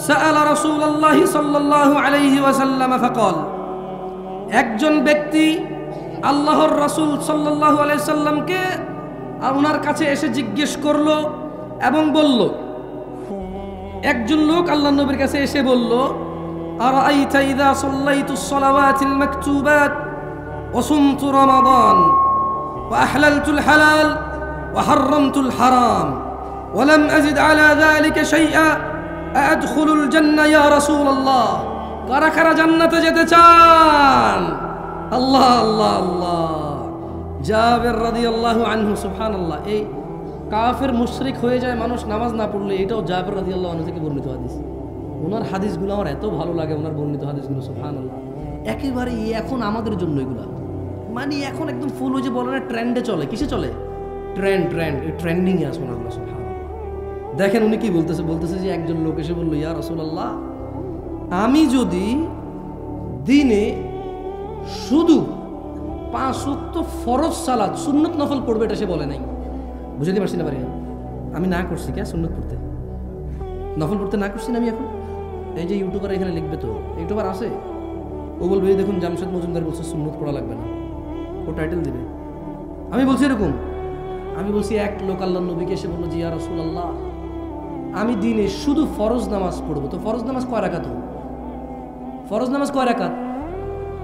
সাআলা রাসূলুল্লাহ সাল্লাল্লাহু আলাইহি ওয়াসাল্লাম ফাকাল, একজন ব্যক্তি আল্লাহর রাসূল সাল্লাল্লাহু আলাইহি সাল্লামকে ওনার কাছে এসে জিজ্ঞেস করলো এবং বলল, একজন লোক আল্লাহর নবীর কাছে এসে বলল, আরাআইতা ইযা সাল্লাইতুস সালাওয়াতিল মাকতুবাত ওয়া সুমতু রমাদান ওয়া আহলালতুল হালাল ওয়া হাররামতুল হারাম ওয়া লাম আযিদ আলা যালিকা শাইআ আদখুলুল জান্নাহ ইয়া রাসূলুল্লাহ। কারা কারা জান্নাতে যেতে চান? আল্লাহ আল্লাহ আল্লাহ। জাবের রাদিয়াল্লাহু আনহু, সুবহানাল্লাহ। এই কাফের মুশরিক হয়ে যায় মানুষ নামাজ না পড়লে, এটাও জাবের রাদিয়াল্লাহু আনহু থেকে বর্ণিত হাদিস। ওনার হাদিসগুলো আমার এত ভালো লাগে, ওনার বর্ণিত হাদিসগুলো, সুবহানাল্লাহ। একেবারে এখন আমাদের জন্য এগুলা, মানে এখন একদম ফুল ওই যে বলে না ট্রেন্ডে চলে। কিসে চলে? ট্রেন্ড এই ট্রেন্ডিং এ আসুন আল্লাহ সুবহানাল্লাহ। দেখেন উনি কি বলতেছে যে একজন লোক এসে বলল, ইয়া রাসূলুল্লাহ, আমি যদি দিনে শুধু 5 ওয়াক্ত ফরজ সালাত, সুন্নত নফল পড়বে, এটা সে বলে নাই। বুঝতে পারছি না? পারি আমি না করছি কে সুন্নত পড়তে, নফল পড়তে না করছি না আমি এখন। এই যে ইউটিউবার এখানে লিখবে, তো ইউটিউবার আছে, ও বলবে এই দেখুন জামশেদ মজুমদার বলছে সুন্নত পড়া লাগবে না, ও টাইটেল দিবে। আমি বলছি এরকম, আমি বলছি এক লোক আল্লাহর নবীকে এসে বলল, জি ইয়া রাসূলুল্লাহ, আমি দিনে শুধু ফরজ নামাজ পড়বো। তো ফরজ নামাজ কয় রাকাত? ফরজ নামাজ কয় রাকাত?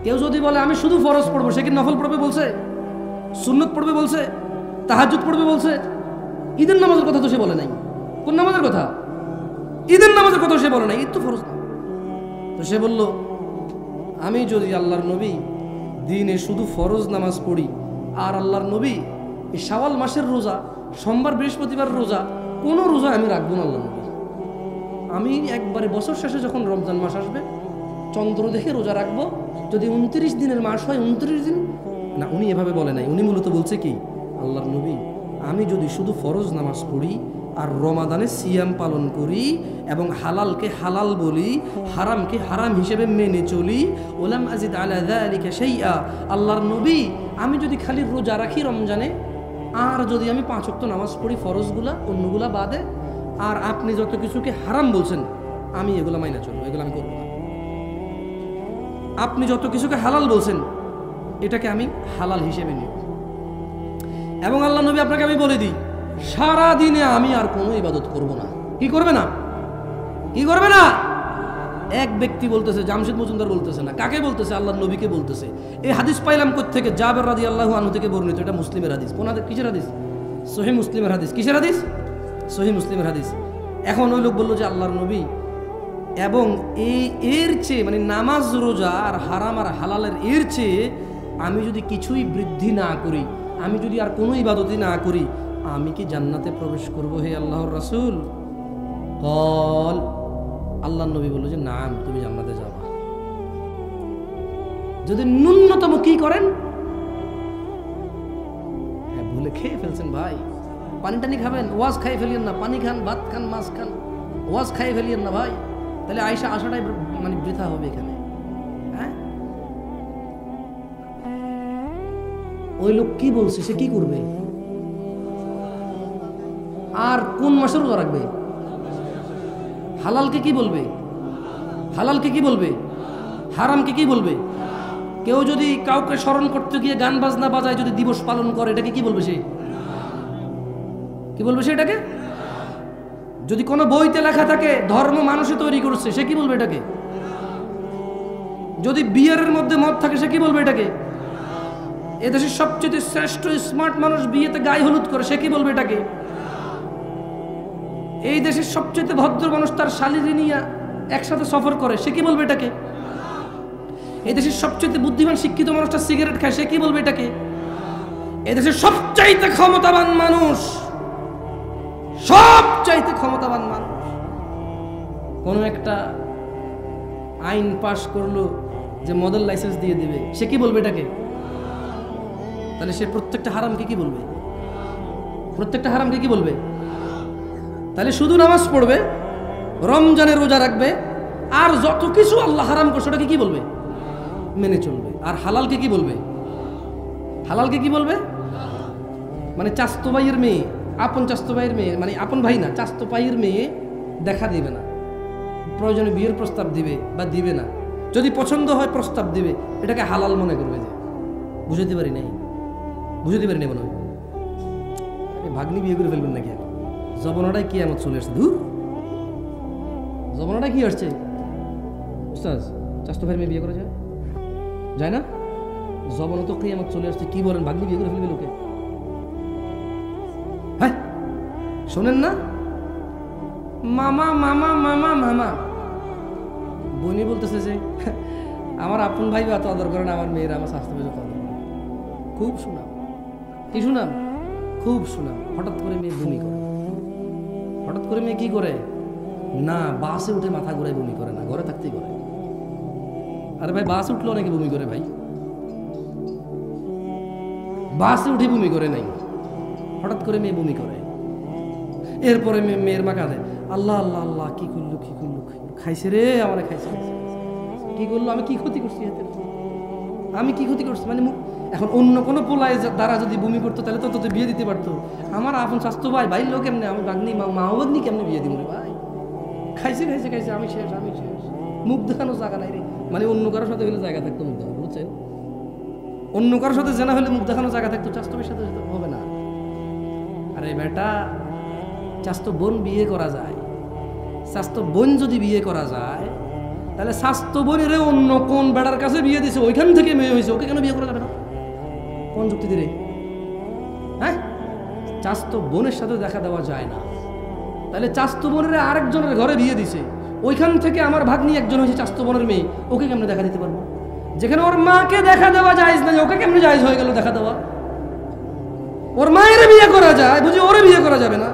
কেউ যদি বলে আমি শুধু ফরজ পড়বো, সে কি নফল পড়বে বলছে? সুন্নত পড়বে বলছে? তাহাজ্জুদ পড়বে বলছে? ঈদের নামাজের কথা তো সে বলে নাই। কোন নামাজের কথা? ঈদের নামাজের কথা সে বলে নাই, ঈদ তো ফরজ না। তো সে বলল, আমি যদি আল্লাহর নবী দিনে শুধু ফরজ নামাজ পড়ি, আর আল্লাহর নবী এই শাওয়াল মাসের রোজা, সোমবার বৃহস্পতিবার রোজা, কোনো রোজা আমি রাখবো না আল্লাহর নবী। আমি একবারে বছর শেষে যখন রমজান মাস আসবে, চন্দ্র দেখে রোজা রাখবো। যদি 29 দিনের মাস হয় 29 দিন না। উনি এভাবে বলে নাই, উনি মূলত বলছে কি, আল্লাহর নবী, আমি যদি শুধু ফরজ নামাজ পড়ি আর রমাদানে সিয়াম পালন করি এবং হালালকে হালাল বলি, হারামকে হারাম হিসেবে মেনে চলি, ওলাম আজিদ আলা যালিকা শাইআ, আল্লাহর নবী, আমি যদি খালি রোজা রাখি রমজানে, আর যদি আমি 5 ওয়াক্ত নামাজ পড়ি ফরজগুলা, অন্যগুলা বাদে, আর আপনি যত কিছুকে হারাম বলছেন আমি এগুলা মাইনা চলবো, এগুলো আমি করবো না। আপনি যত কিছুকে হালাল বলছেন এটাকে আমি হালাল হিসেবে নিব। এবং আল্লাহ নবী, আপনাকে আমি বলে দিই, সারা দিনে আমি আর কোনো ইবাদত করব না। কি করবে না? কি করবে না? এক ব্যক্তি বলতেছে, জামশেদ মজুমদার বলতেছে না, কাকে বলতেছে? আল্লাহর নবীকে বলতেছে। এই হাদিস পাইলাম কোত্থেকে? জাবের রাদিয়াল্লাহু আনহু থেকে বর্ণিত। এটা মুসলিমের হাদিস। কোন হাদিস? কিসের হাদিস? সহিহ মুসলিমের হাদিস। কিসের হাদিস? সহিহ মুসলিমের হাদিস। এখন ওই লোক বলল যে আল্লাহর নবী, এবং এর চেয়ে মানে নামাজ রোজা আর হারাম আর হালালের এর চেয়ে আমি যদি কিছুই বৃদ্ধি না করি, আমি যদি আর কোনো ইবাদতই না করি, আমি কি জান্নাতে প্রবেশ করব হে আল্লাহর রাসূল? কল, আল্লাহর নবী বলল যে নাম, তুমি জান্নাতে যাবা যদি ন্যূনতম কি করেন। হ্যাঁ, ভুলে খেয়ে ফেলছেন ভাই, পানি টানি খাবেন, ওয়াজ খাই ফেলিয়েন না, পানি খান, ভাত খান, মাছ খান, ওয়াজ খাই ফেলিয়েন না ভাই, তাহলে আয়সা আসাটাই মানে বৃথা হবে এখানে। হ্যাঁ, ওই লোক কি বলছে, সে কি করবে? আর কোন মাসে রোজা রাখবে? হালালকে কি বলবে? হালালকে কি বলবে? হারামকে কি বলবে? কেউ যদি কাউকে স্মরণ করতে গিয়ে গান বাজনা বাজায় যদি দিবস পালন করে, এটাকে কি বলবে? সে কি বলবে? সেটাকে যদি কোনো বইতে লেখা থাকে ধর্ম মানুষে তৈরি করছে, সে কি বলবে এটাকে? যদি বিয়ের মধ্যে মদ থাকে, সে কি বলবে এটাকে? এদেশের সবচেয়ে শ্রেষ্ঠ স্মার্ট মানুষ বিয়েতে গায়ে হলুদ করে, সে কি বলবে এটাকে? এই দেশের সবচেয়ে ভদ্র মানুষ তার শালীরে নিয়ে একসাথে সফর করে, সে কি বলবে এটাকে? এই দেশের সবচেয়ে বুদ্ধিমান শিক্ষিত মানুষটা সিগারেট খায়, সে কি বলবে এটাকে? এদেশের সবচাইতে ক্ষমতাবান মানুষ, সবচাইতে ক্ষমতাবান মানুষ কোন একটা আইন পাশ করলো যে মডেল লাইসেন্স দিয়ে দিবে, সে কি বলবে এটাকে? তাহলে সে প্রত্যেকটা হারামকে কি বলবে? প্রত্যেকটা হারামকে কি বলবে? তাহলে শুধু নামাজ পড়বে, রমজানে রোজা রাখবে, আর যত কিছু আল্লাহ হারাম করছে ওটাকে কি বলবে? মেনে চলবে। আর হালালকে কি বলবে? হালালকে কি বলবে? মানে চাস্তো ভাইয়ের মেয়ে, আপন চাস্তো ভাইয়ের মেয়ে, মানে আপন ভাই না, চাস্তো ভাইয়ের মেয়ে দেখা দিবে না, প্রয়োজনে বিয়ের প্রস্তাব দিবে বা দিবে না, যদি পছন্দ হয় প্রস্তাব দিবে, এটাকে হালাল মনে করবে। যে বুঝাতে পারি নাই মনে হয় ভাগ্নি বিয়ে করে ফেলবেন নাকি? জমানাটাই কি আমার চলে আসছে, ধুর জমানাটা কি আসছে। উস্তাদ চাস্তো ভাইয়ের মেয়ে বিয়ে করা যায় না? জমানা তো কি আমার চলে আসছে, কি বলেন ভাগ্নি বিয়ে করে ফেলবে লোকে? হ্যাঁ শোনেন না, মামা মামা মামা মামা বোনই বলতেছে যে আমার আপন ভাই এত আদর করেন, আমার মেয়েরা আমার স্বাস্থ্য যত আদর করে। খুব সুনাম, কি সুনাম, খুব সুনাম। হঠাৎ করে মেয়ে বমি করে, হঠাৎ করে মেয়ে কি করে না, বাসে উঠে মাথা ঘুরায় বমি করে না, ঘরে থাকতেই করে। আরে ভাই বাসে উঠলে অনেকে বমি করে ভাই, বাসে উঠে বমি করে নাই, হঠাৎ করে মেয়ে বমি করে। এরপরে মেয়ের মা কাঁদে, আল্লাহ আল্লাহ আল্লাহ, কি করলো খাইছে রে, আমার খাইছে, কি করলো, আমি কি ক্ষতি করছি হাতের, আমি কি ক্ষতি করছি? মানে এখন অন্য কোনো পোলায় দ্বারা যদি বমি করতো তাহলে তো বিয়ে দিতে পারতো। আমার আপন স্বাস্থ্য ভাই লোক কেমনে, আমি বাগনি মাও বাগনি কেমনে বিয়ে দিব রে ভাই? খাইছে আমি শেষ, মুখ দেখানো জায়গা নাই রে। মানে অন্য কারোর সাথে হলে জায়গা থাকতো মুখ দেখানো, বুঝছেন? অন্য কারোর সাথে জানা হলে মুখ দেখানো জায়গা থাকতো, চাস্তবের সাথে হবে না। আরে বেটা, চাস্তো বোন বিয়ে করা যায়, স্বাস্থ্য বোন যদি বিয়ে করা যায় তাহলে স্বাস্থ্য বোনের অন্য কোন বেড়ার কাছে বিয়ে দিছে, ওইখান থেকে মেয়ে হয়েছে, ওকে কেন বিয়ে করা যাবে না? কোন যুক্তি দিলে? হ্যাঁ, চাস্তো বোনের সাথে দেখা দেওয়া যায় না, তাহলে চাস্তো বোনের আরেকজনের ঘরে বিয়ে দিছে, ওইখান থেকে আমার ভাগ্নি একজন হয়েছে চাস্তো বোনের মেয়ে, ওকে কেমনে দেখা দিতে পারবো? যেখানে ওর মাকে দেখা দেওয়া জায়েজ না, ওকে কেমনে জায়েজ হয়ে গেল দেখা দেওয়া? ওর মায়ের বিয়ে করা যায়, বুঝি ওরে বিয়ে করা যাবে না?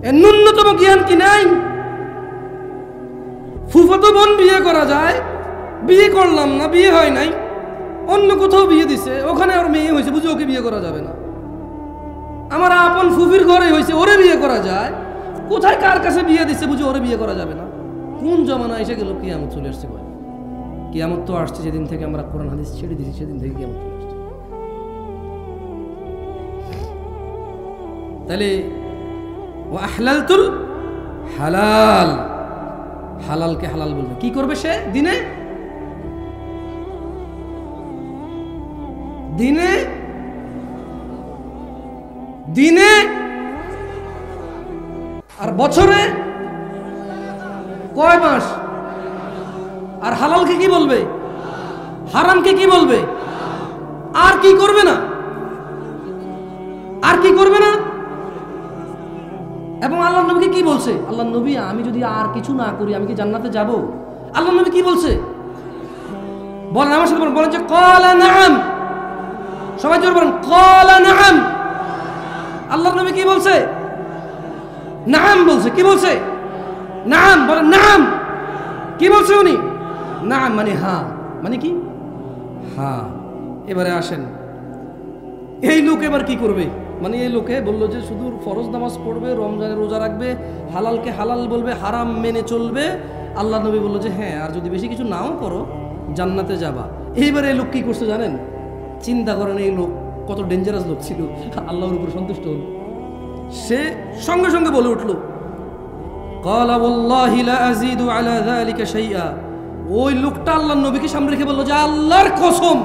এর ন্যূনতম জ্ঞান কি নাই? ফুফাতো বোন বিয়ে করা যায়, বিয়ে করলাম না, বিয়ে হয় নাই, অন্য কোথাও বিয়ে দিছে, ওখানে ওর মেয়ে হয়েছে, বুঝি ওকে বিয়ে করা যাবে না? আমার আপন ফুফির ঘরে হয়েছে, ওরে বিয়ে করা যায়, কোথায় কার কাছে বিয়ে দিছে, বুঝি ওরে বিয়ে করা যাবে না? কোন জমানা এসে গেল? কিয়ামত চলে আসছে ভাই, কিয়ামত তো আসছে যেদিন থেকে আমরা কোরআন হাদিস ছেড়ে দিয়েছি, সেদিন থেকে কিয়ামত চলে আসছে। তাহলে ওয়াহলালতুল হালাল, হালালকে হালাল বলবে। কি করবে সে? দিনে দিনে দিনে আর বছরে কয় মাস? আর হালালকে কি বলবে, হারামকে কি বলবে? আর কি করবে না, আর কি করবে না? এবং আল্লাহ নবীকে কি বলছে? আল্লাহ নবী, আমি যদি আর কিছু না করি আমি কি জান্নাতে যাব? আল্লাহ নবী কি বলছে বলেন, আমার সাথে বলেন যে ক্বালা নাআম। সবাই জোরে বলেন ক্বালা নাআম। আল্লাহ নবী কি বলছে? নাআম বলছে। কি বলছে? নাআম। বলেন নাআম। কি বলছে উনি? নাআম মানে হ্যাঁ, মানে কি? হ্যাঁ। এবারে আসেন, এই লোক এবার কি করবে? মানে এই লোকে বললো যে শুধু ফরজ নামাজ পড়বে, রমজানে রোজা রাখবে, হালালকে হালাল বলবে, হারাম মেনে চলবে। আল্লাহ নবী বললো যে হ্যাঁ, আর যদি বেশি কিছু নাও করো জান্নাতে যাবা। এইবারে এই লোক কি করছে জানেন? চিন্তা করেন এই লোক কত ডেঞ্জারাস লোক ছিল। আল্লাহর উপর সন্তুষ্ট হল, সে সঙ্গে সঙ্গে বলে উঠল ক্বালা ওয়াল্লাহি লা আযীদু আলা যালিকা শাইআ। ওই লোকটা আল্লাহর নবীকে সামনে রেখে বলল যে আল্লাহর কসম,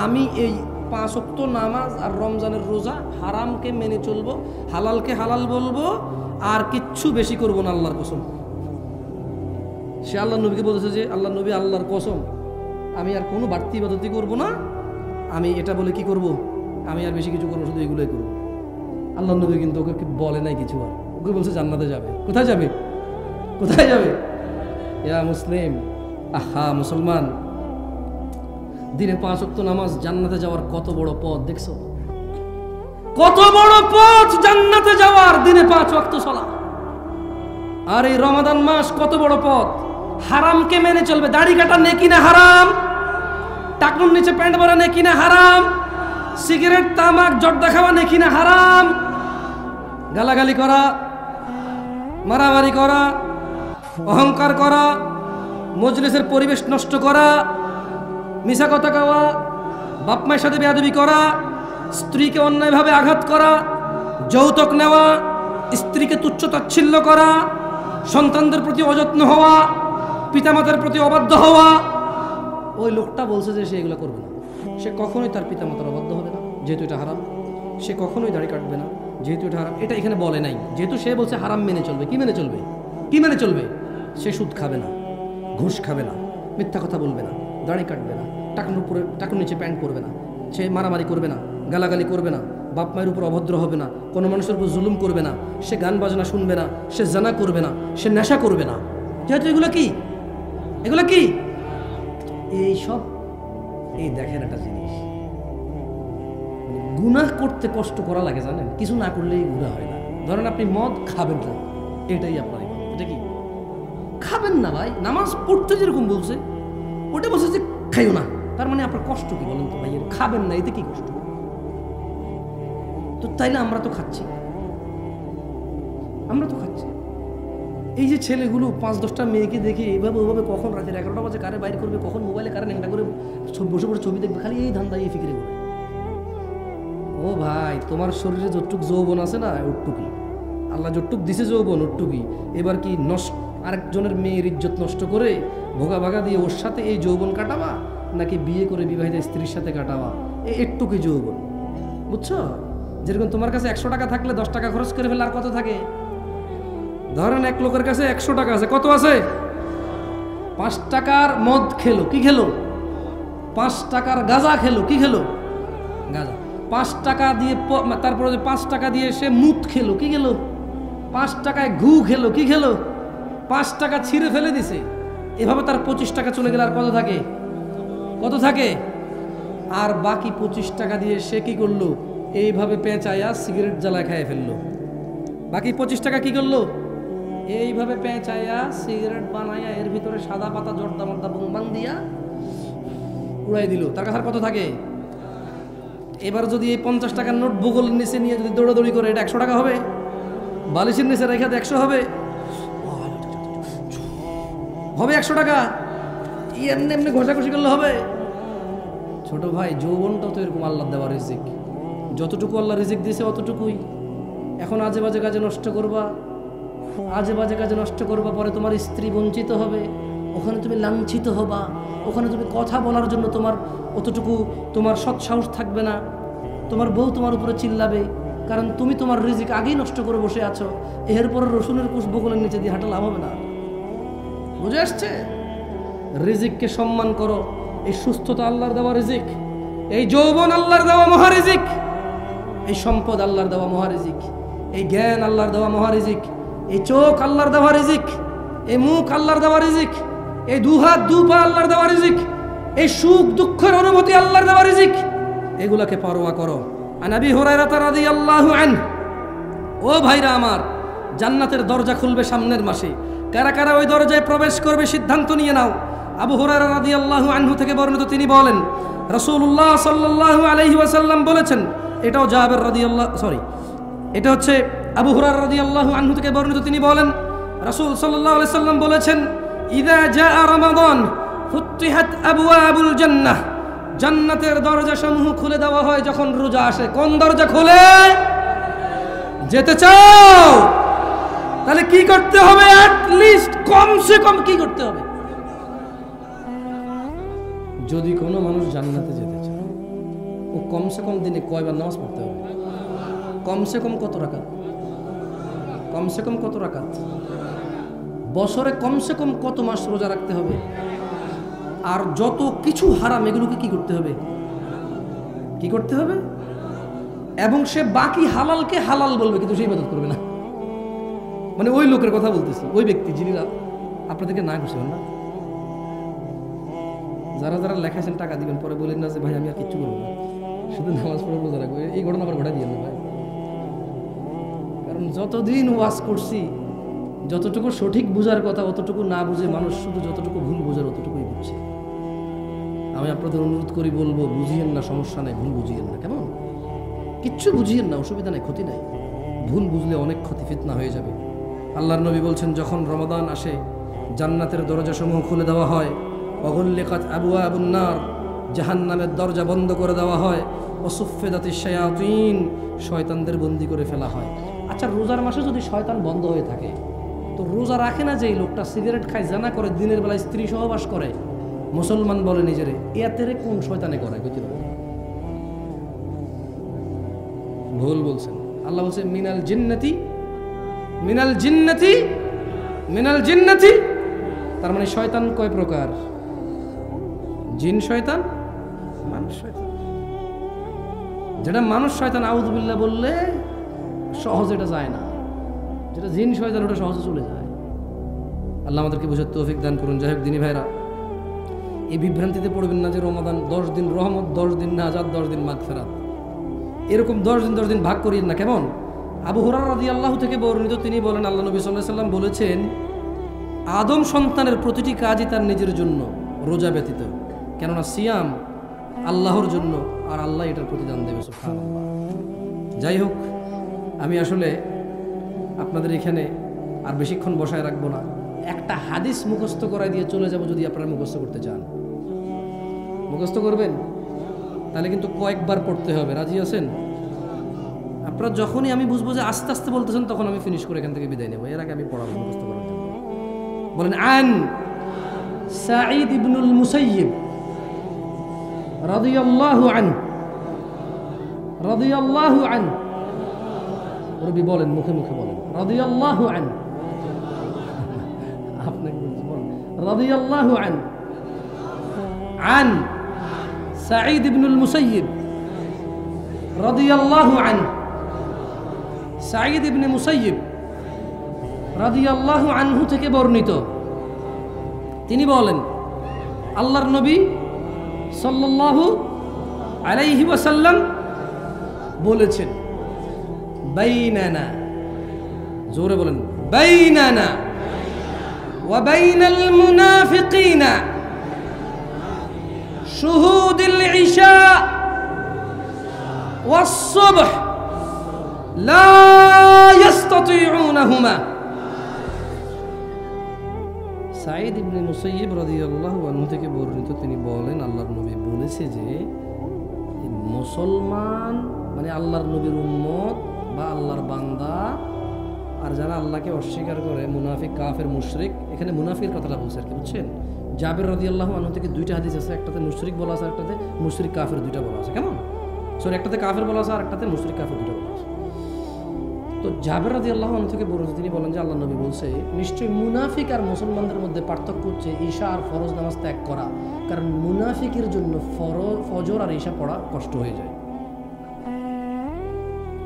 আমি এই 5 ওয়াক্ত নামাজ আর রমজানের রোজা, হারামকে মেনে চলবো, হালালকে হালাল বলবো, আর কিচ্ছু বেশি করবো না, আল্লাহর কসম। সে আল্লাহ নবীকে বলেছে যে আল্লাহ নবী, আল্লাহর কসম আমি আর কোনো বাড়তি ইবাদতই করবো না, আমি এটা বলে কি করব, আমি আর বেশি কিছু করবো, শুধু এগুলোই করবো। আল্লাহ নবী কিন্তু ওকে বলে নাই কিছু, আর ওকে বলছে জান্নাতে যাবে। কোথায় যাবে? কোথায় যাবে? ইয়া মুসলিম, আহা মুসলমান, দিনে 5 ওয়াক্ত নামাজ, জান্নাতে যাওয়ার কত বড় পথ দেখছো? কত বড় পথ জান্নাতে যাওয়ার, দিনে 5 ওয়াক্ত সালাত। আর এই রমাদান মাস কত বড় পথ, হারামকে মেনে চলবে। দাড়ি কাটা নেকি না হারাম? টাকনুর নিচে প্যান্ট পরা নেকি না হারাম? সিগারেট তামাক জর্দা খাওয়া নেকি না হারাম? গালাগালি করা, মারামারি করা, অহংকার করা, মজলিসের পরিবেশ নষ্ট করা, মিছা কথা কওয়া, বাপ মায়ের সাথে বেয়াদবি করা, স্ত্রীকে অন্যায়ভাবে আঘাত করা, যৌতুক নেওয়া, স্ত্রীকে তুচ্ছ তাচ্ছিল্য করা, সন্তানদের প্রতি অযত্ন হওয়া, পিতামাতার প্রতি অবাধ্য হওয়া, ওই লোকটা বলছে যে সে এগুলো করবে না। সে কখনোই তার পিতামাতার অবাধ্য হবে না, যেহেতু এটা হারাম। সে কখনোই দাড়ি কাটবে না, যেহেতু এটা হারাম। এটা এখানে বলে নাই, যেহেতু সে বলছে হারাম মেনে চলবে। কি মেনে চলবে? কি মেনে চলবে? সে সুদ খাবে না, ঘুষ খাবে না, মিথ্যা কথা বলবে না, দাড়ি কাটবে না, টাকুর নিচে প্যান্ট পরবে না, সে মারামারি করবে না, গালাগালি করবে না, বাপ মায়ের উপর অভদ্র হবে না, কোনো মানুষের উপর জুলুম করবে না, সে গান বাজনা শুনবে না, সে জানা করবে না, সে নেশা করবে না। যেহেতু এগুলো কি, এগুলো কি, এই সব, এই দেখেন একটা জিনিস, গুনাহ করতে কষ্ট করা লাগে জানেন, কিছু না করলেই গুনাহ হয় না। ধরেন আপনি মদ খাবেন না, এটাই আপনার ইবাদত। এটা কি? খাবেন না ভাই, নামাজ পড়তে যেরকম বলছে ওটা বলছে যে খাইও না, তার মানে আপনার কষ্ট কি বলেন তো ভাই? খাবেন না, এতে কি কষ্ট? তো তাইলে আমরা তো খাচ্ছি, আমরা তো খাচ্ছি। এই যে ছেলেগুলো 5-10টা মেয়েকে দেখে এইভাবে ওইভাবে, কখন রাতের 11টা বাজে কারে বাইর করবে, কখন মোবাইলে কারে ন্যাংটা করে বসে বসে ছবি দেখবে, খালি এই ধান্দা, এই ফিকিরে করে। ও ভাই, তোমার শরীরে যতটুক যৌবন আছে না, ওটুকুই আল্লাহ যতটুক দিছে যৌবন, ওটুকুই। এবার কি আরেকজনের মেয়ের ইজ্জত নষ্ট করে ভোগা ভাগা দিয়ে ওর সাথে এই যৌবন কাটাবা, নাকি বিয়ে করে বিবাহিত স্ত্রীর সাথে কাটাবা? একটুকুই যৌবন, বুঝছো? যেরকম তোমার কাছে 100 টাকা থাকলে 10 টাকা খরচ করে ফেলে, আর কত থাকে? ধরেন এক লোকের কাছে 100 টাকা আছে, কত আছে? 5 টাকার মদ খেলো, কি খেলো? 5 টাকার গাঁজা খেলো, কি খেলো? গাঁজা। 5 টাকা দিয়ে, তারপরে 5 টাকা দিয়ে সে মুত খেলো, কি খেলো? 5 টাকায় ঘু খেলো, কি খেলো? 5 টাকা ছিঁড়ে ফেলে দিছে। এভাবে তার 25 টাকা চলে গেলে আর কত থাকে? কত থাকে? আর বাকি 25 টাকা দিয়ে সে কি করলো? এইভাবে পেঁচাইয়া সিগারেট জ্বালায় খাইয়ে ফেললো। বাকি 25 টাকা কি করলো? এইভাবে পেঁচাইয়া সিগারেট বানাইয়া এর ভিতরে সাদা পাতা জর্দা মর্দা বুংবাং দিয়া উড়াই দিল। তার কাছে আর কত থাকে? এবার যদি এই 50 টাকার নোট ভূগোলের নিচে নিয়ে যদি দৌড়াদৌড়ি করে, এটা 100 টাকা হবে? বালিশের নিচে রেখে 100 হবে? হবে 100 টাকা? এমনি এমনি ঘষাঘষি করলে হবে? ছোট ভাই, যৌবনটাও তো এরকম আল্লাহ দেওয়া রিজিক। যতটুকু আল্লাহ রিজিক দিয়েছে অতটুকুই। এখন আজে বাজে কাজে নষ্ট করবা, আজে বাজে কাজে নষ্ট করবা, পরে তোমার স্ত্রী বঞ্চিত হবে, ওখানে তুমি লাঞ্ছিত হবা, ওখানে তুমি কথা বলার জন্য তোমার অতটুকু তোমার সৎ সাহস থাকবে না, তোমার বউ তোমার উপরে চিল্লাবে, কারণ তুমি তোমার রিজিক আগেই নষ্ট করে বসে আছো। এরপরে রসুনের কুশ বগলের নিচে দিয়ে হাঁটা লাভ হবে না। বুঝে আসছে? রিজিককে সম্মান করো। এই সুস্থতা আল্লাহর দেওয়া রিজিক, এই যৌবন আল্লাহর দেওয়া মহারিজিক, এই সম্পদ আল্লাহর দেওয়া মহারিজিক, এই জ্ঞান আল্লাহর দেওয়া মহারিজিক, এই চোখ আল্লাহর দেওয়া রিজিক, এই মুখ আল্লাহর দেওয়া রিজিক, এই দুহাত দুপা আল্লাহর দেওয়া রিজিক, এই সুখ দুঃখের অনুভূতি আল্লাহর দেওয়া রিজিক। এগুলাকে পরোয়া করো। আন আবি হুরায়রা রাদিয়াল্লাহু আনহু, ও ভাইরা আমার, জান্নাতের দরজা খুলবে সামনের মাসে। কারা কারা ওই দরজায় প্রবেশ করবে সিদ্ধান্ত নিয়ে নাও। আবু হুরায়রা রাদিয়াল্লাহু আনহু থেকে বর্ণিত, তিনি বলেন রাসূলুল্লাহ সাল্লাল্লাহু আলাইহি ওয়াসাল্লাম বলেছেন, এটাও জাবের রাদিয়াল্লাহু, এটা হচ্ছে আবু হুরায়রা রাদিয়াল্লাহু আনহু থেকে বর্ণিত, তিনি বলেন রাসূল সাল্লাল্লাহু আলাইহি সাল্লাম বলেছেন, ইযা জাআ রমাদান ফুতিহাত আবওয়াবুল জান্নাহ, জান্নাতের দরজাসমূহ খুলে দেওয়া হয় যখন রোজা আসে। কোন দরজা খুলে? যেতে চাও? তাহলে কি করতে হবে? অ্যাট লিস্ট কমসে কম কি করতে হবে? যদি কোনো মানুষ জান্নাতে যেতে চায়, ও কমসে কম দিনে কয়বার নামাজ পড়তে হবে? কমসে কম কত রাকাত? কমসে কম কত রাকাত? বছরে কমসে কম কত মাস রোজা রাখতে হবে? আর যত কিছু হারাম এগুলোকে কি করতে হবে? কি করতে হবে? এবং সে বাকি হালালকে হালাল বলবে, কিন্তু সে ইবাদত করবে না। মানে ওই লোকের কথা বলতেছি, ওই ব্যক্তি যিনি আপনাদেরকে না করছেন না, যারা যারা লেখাছেন টাকা দিবেন, পরে বলেন না যে ভাই আমি আর কিচ্ছু করবো না, শুধু নামাজ পড়ে রোজা রাখবো। এই ঘটনা আবার ঘটা দিয়ে না ভাই, কারণ যতদিন ওয়াজ করছি, যতটুকু সঠিক বুঝার কথা অতটুকু না বুঝে মানুষ শুধু যতটুকু ভুল বোঝার অতটুকুই বুঝছে। আমি আপনাদের অনুরোধ করি, বলবো বুঝিয়েন না, সমস্যা নাই, ভুল বুঝিয়েন না, কেমন? কিচ্ছু বুঝিয়েন না, অসুবিধা নাই, ক্ষতি নাই। ভুল বুঝলে অনেক ক্ষতি ফিতনা হয়ে যাবে। আল্লাহর নবী বলছেন, যখন রমাদান আসে জান্নাতের দরজাসমূহ খুলে দেওয়া হয়, ওয়াগুল্লিকাত আবওয়াবুন নার, জাহান্নামের দরজা বন্ধ করে দেওয়া হয়, ওয়াসুফফিদাতিশ শায়াতিন, শয়তানদের বন্দী করে ফেলা হয়। আচ্ছা, রোজার মাসে যদি শয়তান বন্ধ হয়ে থাকে, তো তো রোজা রাখে না, যে লোকটা সিগারেট খায়, জানা করে, দিনের বেলায় স্ত্রী সহবাস করে, মুসলমান বলে নিজেরে, এতেরে কোন শয়তানে করায়? বুঝতে পারেন? ভুল বলছেন। আল্লাহ বলছে মিনাল জিন্নাতি, মিনাল জিন্নাতি, মিনাল জিন্নাতি। তার মানে শয়তান কয় প্রকার? জিন শয়তান, মানুষ শয়তান। যেটা মানুষ শয়তান আউযুবিল্লাহ বললে সহজে এটা যায় না, যেটা জিন শয়তান ওটা সহজে চলে যায়। আল্লাহ আমাদেরকে বোঝার তৌফিক দান করুন। যাই হোক দিনী ভাইরা, এই বিভ্রান্তিতে পড়বেন না যে রমাদান 10 দিন রহমত, 10 দিন নাজাত, 10 দিন মাগফিরাত, এরকম 10 দিন ভাগ করিয়েন না। কেমন? আবু হুরায়রা রাদিয়াল্লাহু থেকে বর্ণিত, তিনি বলেন আল্লাহ নবী সাল্লাল্লাহু আলাইহি সাল্লাম বলেছেন, আদম সন্তানের প্রতিটি কাজই তার নিজের জন্য, রোজা ব্যতীত, কেননা সিয়াম আল্লাহর জন্য, আর আল্লাহ এটার প্রতিদান দেবে। সুবহানাল্লাহ। যাই হোক, আমি আসলে আপনাদের এখানে আর বেশিক্ষণ বসায় রাখবো না। একটা হাদিস মুখস্থ করাই দিয়ে চলে যাব, যদি আপনারা মুখস্থ করতে চান। মুখস্থ করবেন? তাহলে কিন্তু কয়েকবার পড়তে হবে। রাজি আছেন? আপনারা যখনই আমি বুঝবো যে আস্তে আস্তে বলতেছেন, তখন আমি ফিনিশ করে এখান থেকে বিদায় নেব। এর আগে আমি পড়াবো মুখস্থ করার জন্য। বলেন, আন সাঈদ ইবনুল মুসাইয়িব রাদিয়াল্লাহু আনহু, রাদিয়াল্লাহু আনহু, রবি বলেন, মুখে মুখে বলেন, রাদিয়াল্লাহু আনহু। আপনাকে বলেন রাদিয়াল্লাহু আনহু। আন সাঈদ ইবনুল মুসাইয়িব রাদিয়াল্লাহু আনহু। সাঈদ ইবনে মুসাইয়িব রাদিয়াল্লাহু আনহু থেকে বর্ণিত, তিনি বলেন আল্লাহর নবী সাল্লাল্লাহু আলাইহি ওয়াসাল্লাম বলেছেন, বাইনানা, জোরে বলেন, বাইনানা ওয়া বাইনাল মুনাফিকিনা শুহুদুল ইশা ওয়াস সুবহ লা ইস্তাতিউনাহুমা। সাঈদ ইবনে মুসাইয়িব রাদিয়াল্লাহু আনহু থেকে বর্ণিত, তিনি বলেন আল্লাহর নবী বলেছে যে মুসলমান মানে আল্লাহর নবীর উম্মত বা আল্লাহর বান্দা, আর যারা আল্লাহকে অস্বীকার করে, মুনাফিক, কাফের, মুশরিক, এখানে মুনাফিকের কথাটা বলছে আর কি, বুঝছেন? জাবের রাদিয়াল্লাহু আনহু থেকে দুইটা হাদিস আছে, একটাতে মুশরিক বলা আছে, একটাতে মুশরিক কাফের দুইটা বলা আছে। কেমন? সরি, একটাতে কাফের বলা আছে আর একটাতে মুশরিক কাফের দুইটা বলা আছে। তো জাবের রাদিয়াল্লাহু আনহু থেকে বলেছে, তিনি বলেন যে আল্লাহ নবী বলছে, নিশ্চয়ই মুনাফিক আর মুসলমানদের মধ্যে পার্থক্য হচ্ছে ঈশা আর ফরজ নামাজ ত্যাগ করা। কারণ মুনাফিকের জন্য ফজর আর ঈশা পড়া কষ্ট হয়ে যায়।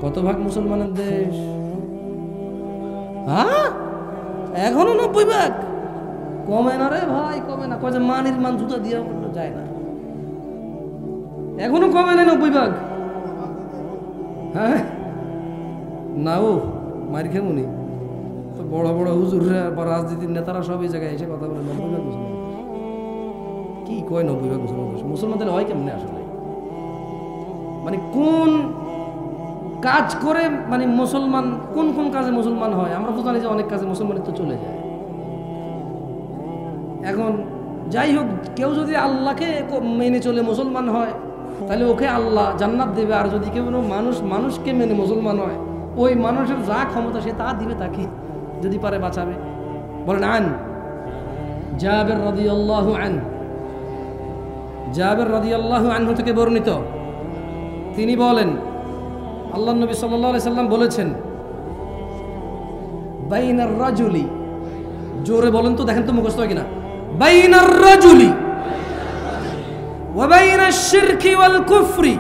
কত ভাগ মুসলমানের দেশ? হ্যাঁ, এখনো 90 ভাগ। কমে না রে ভাই, কমে না। কয় যে মানির মান জুতা দিয়ে যায় না, এখনো কমে না 90 ভাগ। হ্যাঁ না, ও মার খেমুনি তো বড় বড় হুজুররা বা রাজনীতির নেতারা সব এই জায়গায় এসে কথা বলে 90 ভাগ মুসলমান। কি কয় 90 ভাগ মুসলমান? মুসলমানদের হয় কেমনে আসলে? মানে কোন কাজ করে মানে মুসলমান, কোন কোন কাজে মুসলমান হয়? আমরা তো জানি যে অনেক কাজে মুসলমানের তো চলে যায়। এখন যাই হোক, কেউ যদি আল্লাহকে মেনে চলে মুসলমান হয়, তাহলে ওকে আল্লাহ জান্নাত দেবে। আর যদি কেউ মানুষকে মেনে মুসলমান হয়, ওই মানুষের যা ক্ষমতা সে তা দিবে তাকে, যদি পারে বাঁচাবে। বলেন, আন জাবের রাদিয়াল্লাহু আনহু, জাবের রাদিয়াল্লাহু আনহু থেকে বর্ণিত, তিনি বলেন আল্লাহর নবী সাল্লাল্লাহু আলাইহি সাল্লাম বলেছেন, বাইনার রাজুলি, জোরে বলেন তো, দেখেন তো মুখস্থ হয় কিনা, বাইনার রাজুলি ওয়া বাইনাশ শিরকি ওয়াল কুফরি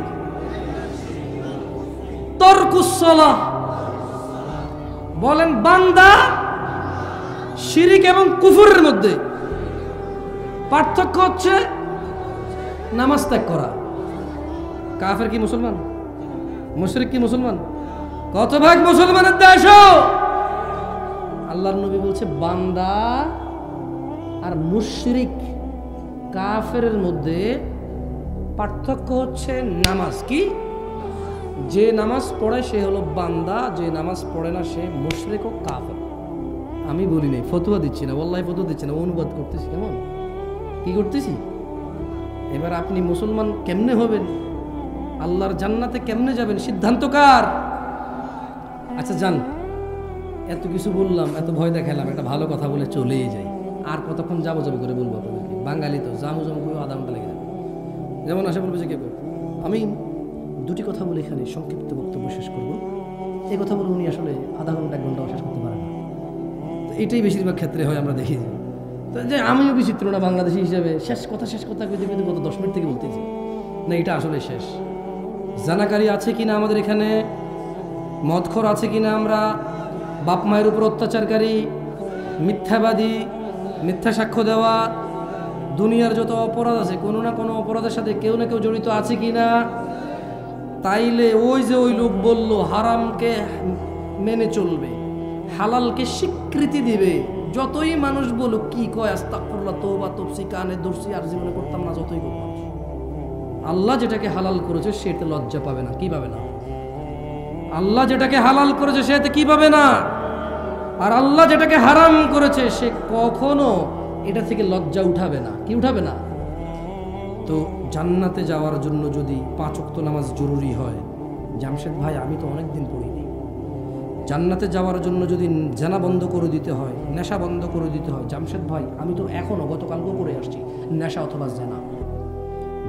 তারকুস সালাহ। বলেন, বান্দা শিরিক এবং কুফরের মধ্যে পার্থক্য হচ্ছে নামাজ ত্যাগ করা। কাফের কি মুসলমান? মুশরিক কি মুসলমান? কত ভাগ মুসলমানের দেশ? আল্লাহর নবী বলছে, বান্দা আর মুশরিক কাফের মধ্যে পার্থক্য হচ্ছে নামাজ। কি? যে নামাজ পড়ে সে হলো বান্দা, যে নামাজ পড়ে না সে মুশরিক ও কাফের। আমি বলি নাই, ফতোয়া দিচ্ছি না, ওয়াল্লাহি ফতোয়া দিচ্ছি না, অনুবাদ করতেছি। কেমন কি করতেছি? এবার আপনি মুসলমান কেমনে হবেন, আল্লাহর জান্নাতে কেমনে যাবেন, সিদ্ধান্ত কার? আচ্ছা যান, এত কিছু বললাম, এত ভয় দেখালাম, একটা ভালো কথা বলে চলেই যাই। আর কতক্ষণ যাবো যাবো করে বলবো আপনাদেরকে? বাঙালি তো জামু জামু করে আধা ঘন্টা লেগে যাবে। যেমন আসে বলবে যে কেউ আমি দুটি কথা বলে এখানে সংক্ষিপ্ত বক্তব্য শেষ করব, এই কথা বলে উনি আসলে আধা ঘন্টা 1 ঘন্টাও শেষ করতে পারেন না। তো এটাই বেশিরভাগ ক্ষেত্রে হয়, আমরা দেখি। তো যে আমিও বিচিত্র না বাংলাদেশি হিসাবে, শেষ কথা কিন্তু গত 10 মিনিট থেকে বলতেছি না, এটা আসলে শেষ। জানাকারী আছে কিনা আমাদের এখানে, মদখোর আছে কিনা, আমরা বাপ মায়ের উপর অত্যাচারকারী, মিথ্যাবাদী, মিথ্যা সাক্ষ্য দেওয়া, দুনিয়ার যত অপরাধ আছে কোনো না কোনো অপরাধের সাথে কেউ না কেউ জড়িত আছে কিনা। তাইলে ওই যে ওই লোক বলল হারামকে মেনে চলবে, হালালকে স্বীকৃতি দিবে, যতই মানুষ বলুক কি কয় আস্তাগফিরুল্লাহ তওবা তফসি কানে দর্শি আর জীবনে করতাম না, যতই করব, আল্লাহ যেটাকে হালাল করেছে সেটা লজ্জা পাবে না। কি পাবে না? আল্লাহ যেটাকে হালাল করেছে সেটা কি পাবে না? আর আল্লাহ যেটাকে হারাম করেছে সে কখনো এটা থেকে লজ্জা উঠাবে না। কি উঠাবে না? তো জান্নাতে যাওয়ার জন্য যদি 5 ওয়াক্ত নামাজ জরুরি হয়, জামশেদ ভাই আমি তো অনেক দিন পড়িনি, জান্নাতে যাওয়ার জন্য যদি জানা বন্ধ করে দিতে হয়, নেশা বন্ধ করে দিতে হয়, জামশেদ ভাই আমি তো এখনও গতকালকেও করে আসছি নেশা অথবা জানা।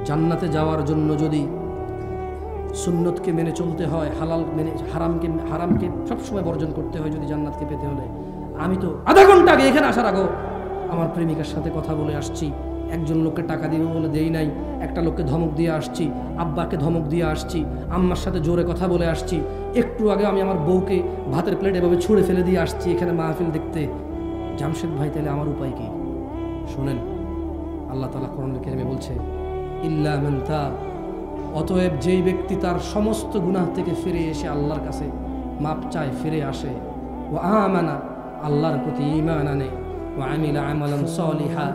জান্নাতে যাওয়ার জন্য যদি সুন্নতকে মেনে চলতে হয়, হালাল মেনে হারামকে সবসময় বর্জন করতে হয় যদি জান্নাতকে পেতে হলে, আমি তো আধা ঘন্টা আগে এখানে আসার আগেও আমার প্রেমিকার সাথে কথা বলে আসছি, একজন লোককে টাকা দিবে বলে দেই নাই, একটা লোককে ধমক দিয়ে আসছি, আব্বাকে ধমক দিয়ে আসছি, আম্মার সাথে জোরে কথা বলে আসছি, একটু আগে আমি আমার বউকে ভাতের প্লেট এভাবে ছুঁড়ে ফেলে দিয়ে আসছি এখানে মাহফিল দেখতে। জামশেদ ভাই তাহলে আমার উপায় কি? শোনেন, আল্লাহ তাআলা কোরআনুল কারীমে বলছে ইল্লা মান তাব, অতএব যেই ব্যক্তি তার সমস্ত গুনাহ থেকে ফিরে এসে আল্লাহর কাছে মাপ চায়, ফিরে আসে, ওয়া আমানা, আল্লাহর প্রতি ঈমান আনে, ওয়া আমিলা আমালান সালিহা,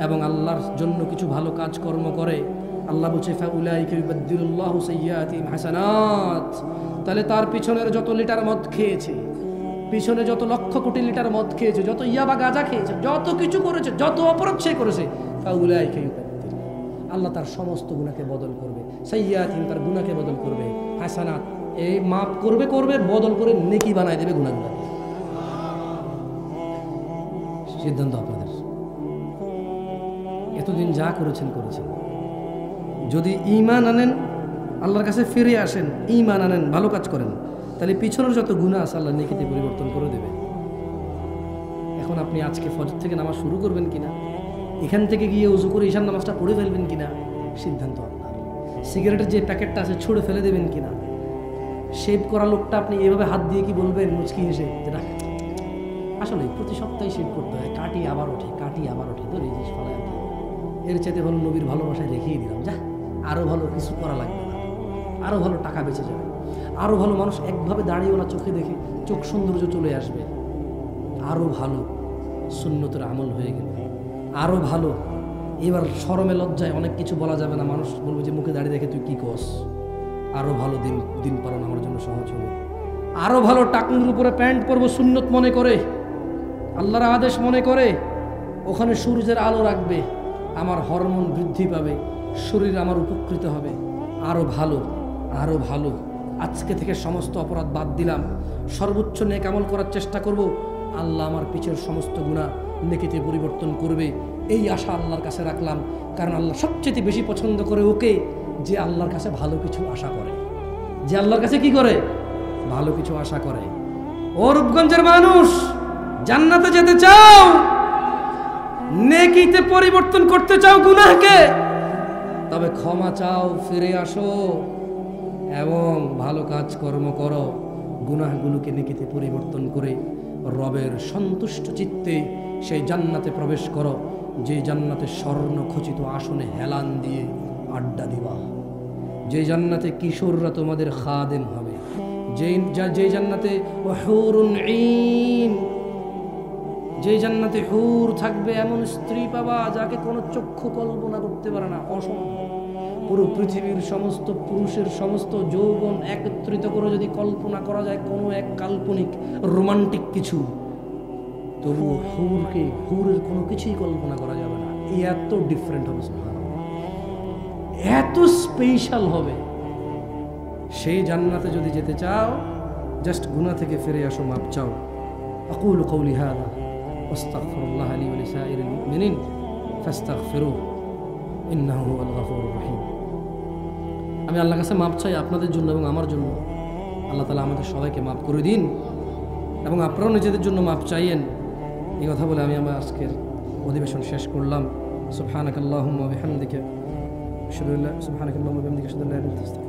এবং আল্লাহর জন্য কিছু ভালো কাজকর্ম করে। আল্লাহ বলছে ফাউলাইকা ইউবাদদিলুল্লাহু সাইয়্যাতিহিম হাসানাত, তাহলে তার পিছনের যত লিটার মদ খেয়েছে, পিছনে যত লক্ষ কোটি লিটার মদ খেয়েছে, যত ইয়াবা গাঁজা খেয়েছে, যত কিছু করেছে, যত অপরাধ সে করেছে, ফাউলাইকা ইউবাদদিল, আল্লাহ তার সমস্ত গুনাহকে বদল করবে, সাইয়্যাতিহিম, তার গুনাহকে বদল করবে, হাসানাত, এই মাফ করবে বদল করে নেকি বানায় দেবে গুনাহগুলো। সিদ্ধান্ত আপনাদের, এতদিন যা করেছেন। যদি ঈমান আনেন, আল্লাহর কাছে ফিরে আসেন, ঈমান আনেন, ভালো কাজ করেন, তাহলে পিছনের যত গুনাহ আছে আল্লাহ নেকিতে পরিবর্তন করে দেবে। এখন আপনি আজকে ফজর থেকে নামাজ শুরু করবেন কিনা, এখান থেকে গিয়ে উজু করে ঈশার নামাজটা পড়ে ফেলবেন কিনা, সিদ্ধান্ত আপনার। সিগারেটের যে প্যাকেটটা আছে ছুঁড়ে ফেলে দেবেন কিনা, শেভ করা লোকটা আপনি এভাবে হাত দিয়ে কি বলবেন মুচকি হেসে, যেটা আসলে প্রতি সপ্তাহে শেভ করতে হয়, কাটি আবার ওঠে ধরে এই জিনিস ফলায়, এর চাইতে ভালো নবীর ভালোবাসায় রেখেই দিলাম, যা আরও ভালো কিছু করা লাগবে না, আরও ভালো টাকা বেঁচে যাবে, আরও ভালো মানুষ একভাবে দাঁড়িয়েওয়ালা চোখে দেখে চোখ সৌন্দর্য চলে আসবে, আরও ভালো সুন্নতের আমল হয়ে গেল, আরও ভালো। এবার শরমে লজ্জায় অনেক কিছু বলা যাবে না, মানুষ বলবে যে মুখে দাঁড়িয়ে দেখে তুই কী কস। আরও ভালো দিন পালন আমার জন্য সহজ হবে, আরও ভালো টাকনুর উপরে প্যান্ট পরবো সুন্নত মনে করে, আল্লাহর আদেশ মনে করে, ওখানে সূর্যের আলো রাখবে, আমার হরমোন বৃদ্ধি পাবে, শরীর আমার উপকৃত হবে, আরও ভালো। আজকে থেকে সমস্ত অপরাধ বাদ দিলাম, সর্বোচ্চ নেক আমল করার চেষ্টা করব, আল্লাহ আমার পিছের সমস্ত গুনাহ নেকিতে পরিবর্তন করবে, এই আশা আল্লাহর কাছে রাখলাম। কারণ আল্লাহ সবচেয়ে বেশি পছন্দ করে ওকে যে আল্লাহর কাছে ভালো কিছু আশা করে, যে আল্লাহর কাছে কি করে, ভালো কিছু আশা করে। ও রূপগঞ্জের মানুষ, জান্নাতে যেতে চাও, নেকিতে পরিবর্তন করতে চাও গুনাহকে, তবে ক্ষমা চাও, ফিরে আসো এবং ভালো কাজ কর্ম করো, গুনাহগুলোকে নেকিতে পরিবর্তন করে রবের সন্তুষ্ট চিত্তে সেই জান্নাতে প্রবেশ করো, যে জান্নাতে স্বর্ণ খচিত আসনে হেলান দিয়ে আড্ডা দিবা, যে জান্নাতে কিশোররা তোমাদের খাদেম হবে, যে জান্নাতে হুরুন ঈন, যে জান্নাতে হুর থাকবে, এমন স্ত্রী পাবা যাকে কোনো চক্ষু কল্পনা করতে পারে না, অসম্ভব। পুরো পৃথিবীর সমস্ত পুরুষের সমস্ত যৌবন একত্রিত করে যদি কল্পনা করা যায় কোনো এক কাল্পনিক রোমান্টিক কিছু, তবু হুরের কোনো কিছুই কল্পনা করা যাবে না। এত ডিফারেন্ট হবে, এত স্পেশাল হবে। সেই জান্নাতে যদি যেতে চাও, জাস্ট গুনাহ থেকে ফিরে আসো, মাপ চাও, আকুলু কওলি হাযা ওয়াস্তাগফিরুল্লাহ লি ওয়া লিসাইরিল মুমিনিন ফাস্তাগফিরুহু ইন্নাহু হুয়াল গফুরুর রহিম। আমি আল্লাহর কাছে মাপ চাই আপনাদের জন্য এবং আমার জন্য। আল্লাহ তাআলা আমাদের সবাইকে মাফ করে দিন এবং আপনারাও নিজেদের জন্য মাপ চাইয়েন। এই কথা বলে আমি আমার আজকের অধিবেশন শেষ করলাম। সুবহানাকাল্লাহুম্মা ওয়া বিহামদিকা আশহাদু আল্লা ইলাহা ইল্লা আনতা আস্তাগফিরুকা ওয়া আতুবু ইলাইক।